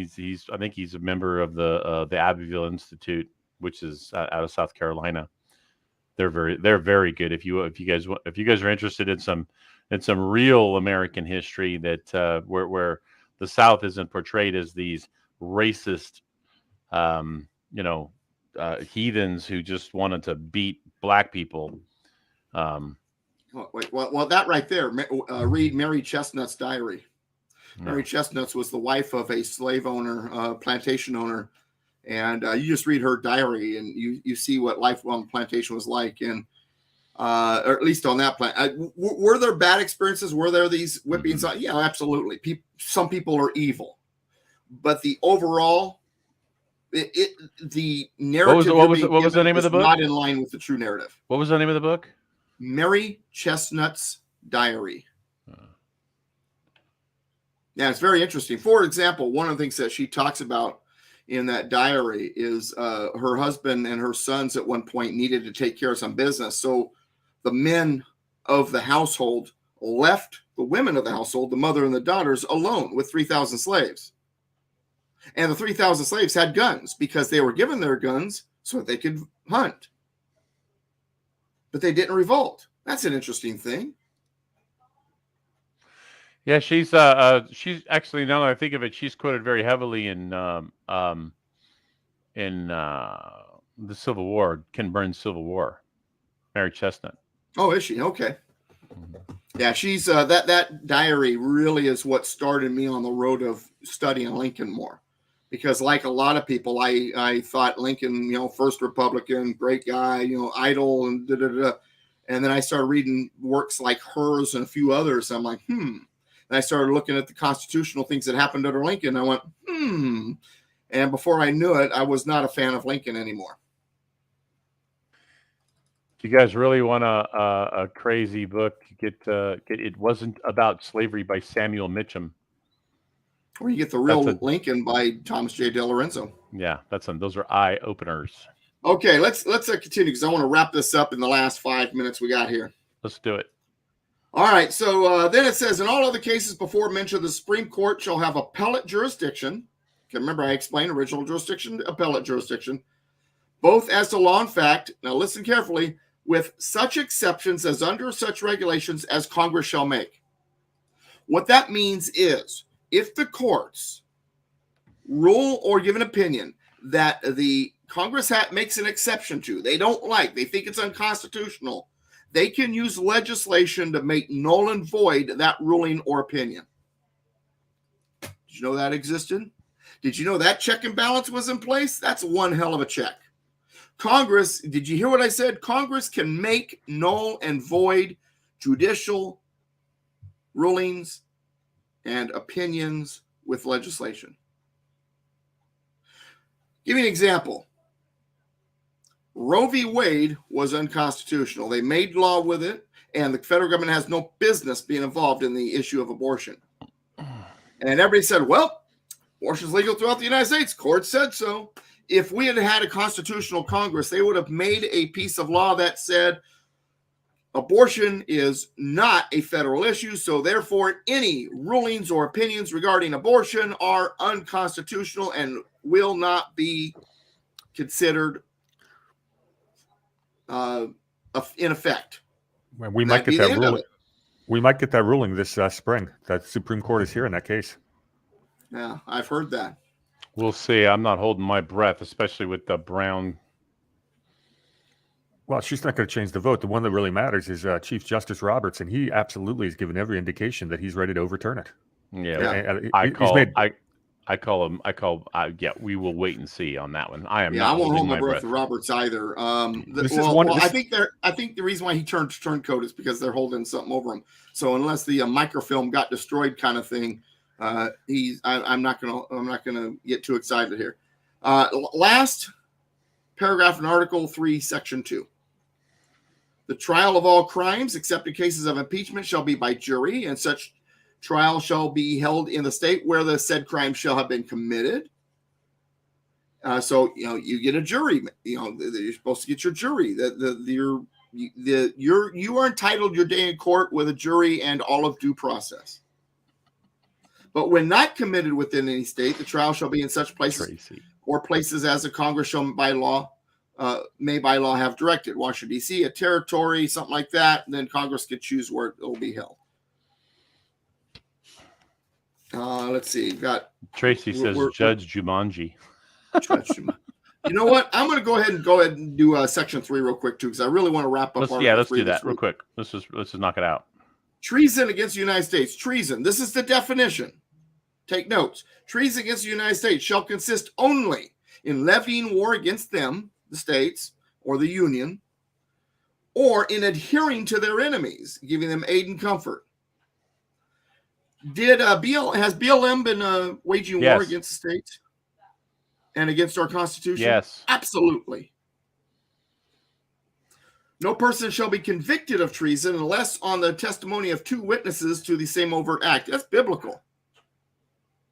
Speaker 1: think he's a member of the Abbeville Institute, which is out of South Carolina. They're very good. If you guys are interested in some real American history that where the South isn't portrayed as these racist, heathens who just wanted to beat black people.
Speaker 3: Well, that right there. Read Mary Chestnut's diary. Mary Chestnut was the wife of a slave owner, plantation owner, and you just read her diary, and you see what life on the plantation was like, and or at least on that plant. Were there bad experiences? Were there these whippings? Yeah, absolutely. Some people are evil, but the overall, the narrative.
Speaker 1: What was the name of the book?
Speaker 3: Not in line with the true narrative.
Speaker 1: What was the name of the book?
Speaker 3: Mary Chestnut's diary. Yeah, it's very interesting. For example, one of the things that she talks about in that diary is her husband and her sons at one point needed to take care of some business. So the men of the household left the women of the household, the mother and the daughters, alone with 3,000 slaves. And the 3,000 slaves had guns because they were given their guns so that they could hunt. But they didn't revolt. That's an interesting thing.
Speaker 1: Yeah, she's actually, now that I think of it, she's quoted very heavily in the Civil War, Ken Burns' Civil War. Mary Chestnut.
Speaker 3: Oh, is she? Okay. Yeah, she's that diary really is what started me on the road of studying Lincoln more, because like a lot of people, I thought Lincoln, first Republican, great guy, idol, and and then I started reading works like hers and a few others. I'm like, And I started looking at the constitutional things that happened under Lincoln. I went, And before I knew it, I was not a fan of Lincoln anymore.
Speaker 1: If you guys really want a crazy book, get It Wasn't About Slavery by Samuel Mitchum.
Speaker 3: Or you get The Real Lincoln by Thomas J. DiLorenzo.
Speaker 1: Yeah, those are eye openers. Okay,
Speaker 3: let's continue, because I want to wrap this up in the last 5 minutes we got here.
Speaker 1: Let's do it.
Speaker 3: All right, so then it says, in all other cases before mentioned, the Supreme Court shall have appellate jurisdiction. Okay, remember, I explained original jurisdiction, appellate jurisdiction, both as to law and fact. Now listen carefully, with such exceptions as under such regulations as Congress shall make. What that means is, if the courts rule or give an opinion that the Congress makes an exception to, they don't like, they think it's unconstitutional, they can use legislation to make null and void that ruling or opinion. Did you know that existed? Did you know that check and balance was in place? That's one hell of a check. Congress, did you hear what I said? Congress can make null and void judicial rulings and opinions with legislation. Give me an example. Roe v. Wade was unconstitutional. They made law with it, and the federal government has no business being involved in the issue of abortion. And everybody said, well, abortion is legal throughout the United States. Court said so. If we had had a constitutional Congress, they would have made a piece of law that said abortion is not a federal issue, so therefore any rulings or opinions regarding abortion are unconstitutional and will not be considered in effect.
Speaker 2: Well, we might get that ruling. We might get that ruling this spring. That Supreme Court is here in that case.
Speaker 3: Yeah, I've heard that.
Speaker 1: We'll see. I'm not holding my breath, especially with the Brown.
Speaker 2: Well, she's not going to change the vote. The one that really matters is Chief Justice Roberts, and he absolutely has given every indication that he's ready to overturn it.
Speaker 1: Yeah, we will wait and see on that one. I am.
Speaker 3: Yeah,
Speaker 1: not
Speaker 3: I won't hold my breath
Speaker 1: breath
Speaker 3: for Roberts either. I think the reason why he turned turncoat is because they're holding something over him. So unless the microfilm got destroyed, kind of thing, I'm not gonna get too excited here. Last paragraph in Article 3, Section 2. The trial of all crimes, except in cases of impeachment, shall be by jury, and such trial shall be held in the state where the said crime shall have been committed. So you get a jury. You're supposed to get your jury. You are entitled your day in court with a jury and all of due process. But when not committed within any state, the trial shall be in such places or places as the Congress shall may by law have directed. Washington, D.C., a territory, something like that. And then Congress could choose where it will be held. Let's see.
Speaker 1: Tracy says Judge Jumanji.
Speaker 3: You know what? I'm going to go ahead and do Section 3 real quick too, because I really want to wrap up.
Speaker 1: Let's do that real quick. Let's just knock it out.
Speaker 3: Treason against the United States. Treason. This is the definition. Take notes. Treason against the United States shall consist only in levying war against them, the states, or the Union, or in adhering to their enemies, giving them aid and comfort. Has BLM been waging war against the states and against our Constitution?
Speaker 1: Yes.
Speaker 3: Absolutely. No person shall be convicted of treason unless on the testimony of two witnesses to the same overt act. That's biblical.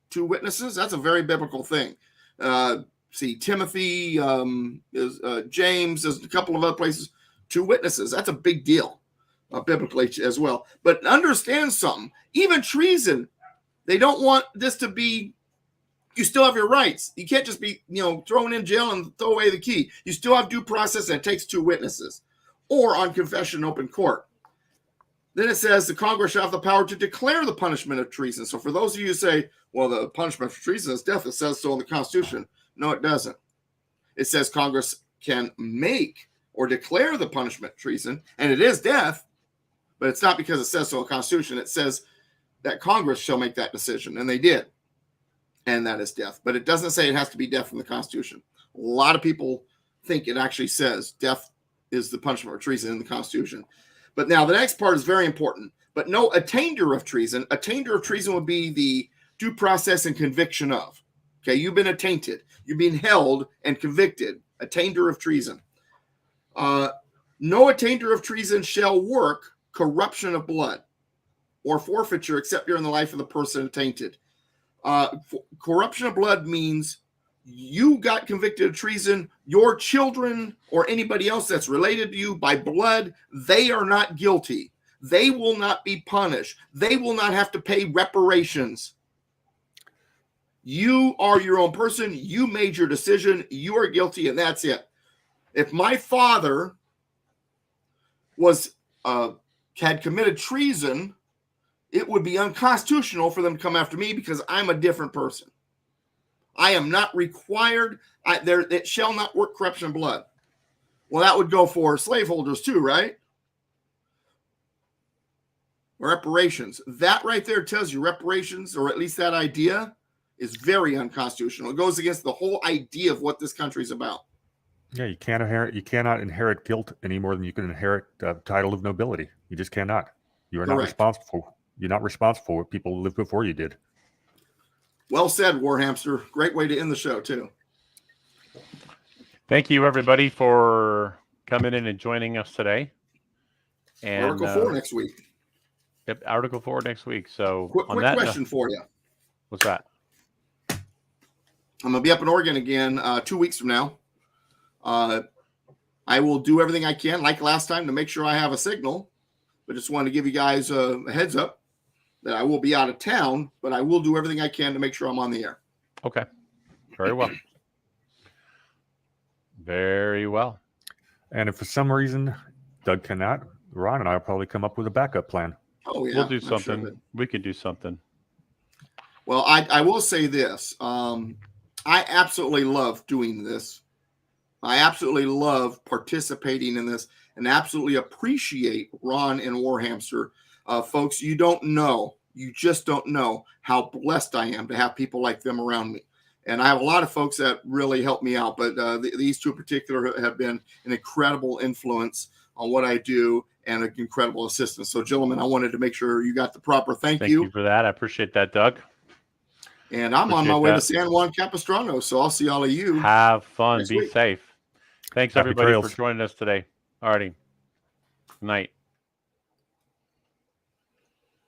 Speaker 3: Two witnesses, that's a very biblical thing. See, Timothy, James, there's a couple of other places. Two witnesses, that's a big deal, biblically as well. But understand something. Even treason, they don't want this to be, you still have your rights. You can't just be, thrown in jail and throw away the key. You still have due process, and it takes two witnesses. Or on confession in open court. Then it says the Congress shall have the power to declare the punishment of treason. So for those of you who say, well, the punishment for treason is death, it says so in the Constitution. No, it doesn't. It says Congress can make or declare the punishment treason, and it is death, but it's not because it says so in the Constitution. It says that Congress shall make that decision, and they did, and that is death. But it doesn't say it has to be death in the Constitution. A lot of people think it actually says death is the punishment for treason in the Constitution. But now the next part is very important. But no attainder of treason. Attainder of treason would be the due process and conviction of. Okay, you've been attainted. You've been held and convicted. Attainder of treason. No attainder of treason shall work corruption of blood or forfeiture except during the life of the person attainted. Corruption of blood means you got convicted of treason, your children or anybody else that's related to you by blood, they are not guilty. They will not be punished. They will not have to pay reparations. You are your own person. You made your decision. You are guilty, and that's it. If my father had committed treason, it would be unconstitutional for them to come after me because I'm a different person. I am not required. It shall not work corruption of blood. Well, that would go for slaveholders too, right? Reparations. That right there tells you reparations, or at least that idea, is very unconstitutional. It goes against the whole idea of what this country's about.
Speaker 2: Yeah, you cannot inherit guilt any more than you can inherit title of nobility. You just cannot. You are not
Speaker 3: Correct.
Speaker 2: responsible. You're not responsible for what people lived before you did.
Speaker 3: Well said, Warhamster. Great way to end the show, too.
Speaker 1: Thank you, everybody, for coming in and joining us today. And
Speaker 3: Article 4 next week.
Speaker 1: Yep, Article 4 next week. So,
Speaker 3: Quick question for you.
Speaker 1: What's that?
Speaker 3: I'm going to be up in Oregon again 2 weeks from now. I will do everything I can, like last time, to make sure I have a signal. But just wanted to give you guys a heads up that I will be out of town, but I will do everything I can to make sure I'm on the air.
Speaker 1: Okay. Very well. Very well.
Speaker 2: And if for some reason Doug cannot, Ron and I will probably come up with a backup plan.
Speaker 3: Oh, yeah.
Speaker 1: We'll do something. Sure we could do something.
Speaker 3: Well, I will say this. I absolutely love doing this. I absolutely love participating in this and absolutely appreciate Ron and Warhamster. Folks, you just don't know how blessed I am to have people like them around me. And I have a lot of folks that really help me out, but these two in particular have been an incredible influence on what I do and an incredible assistance. So, gentlemen, I wanted to make sure you got the proper thank you.
Speaker 1: Thank you for that. I appreciate that, Doug.
Speaker 3: And I'm on my way to San Juan Capistrano, so I'll see all of you.
Speaker 1: Have fun. Be safe. Thanks,
Speaker 2: Happy
Speaker 1: everybody,
Speaker 2: trails.
Speaker 1: for joining us today. All righty. Good night.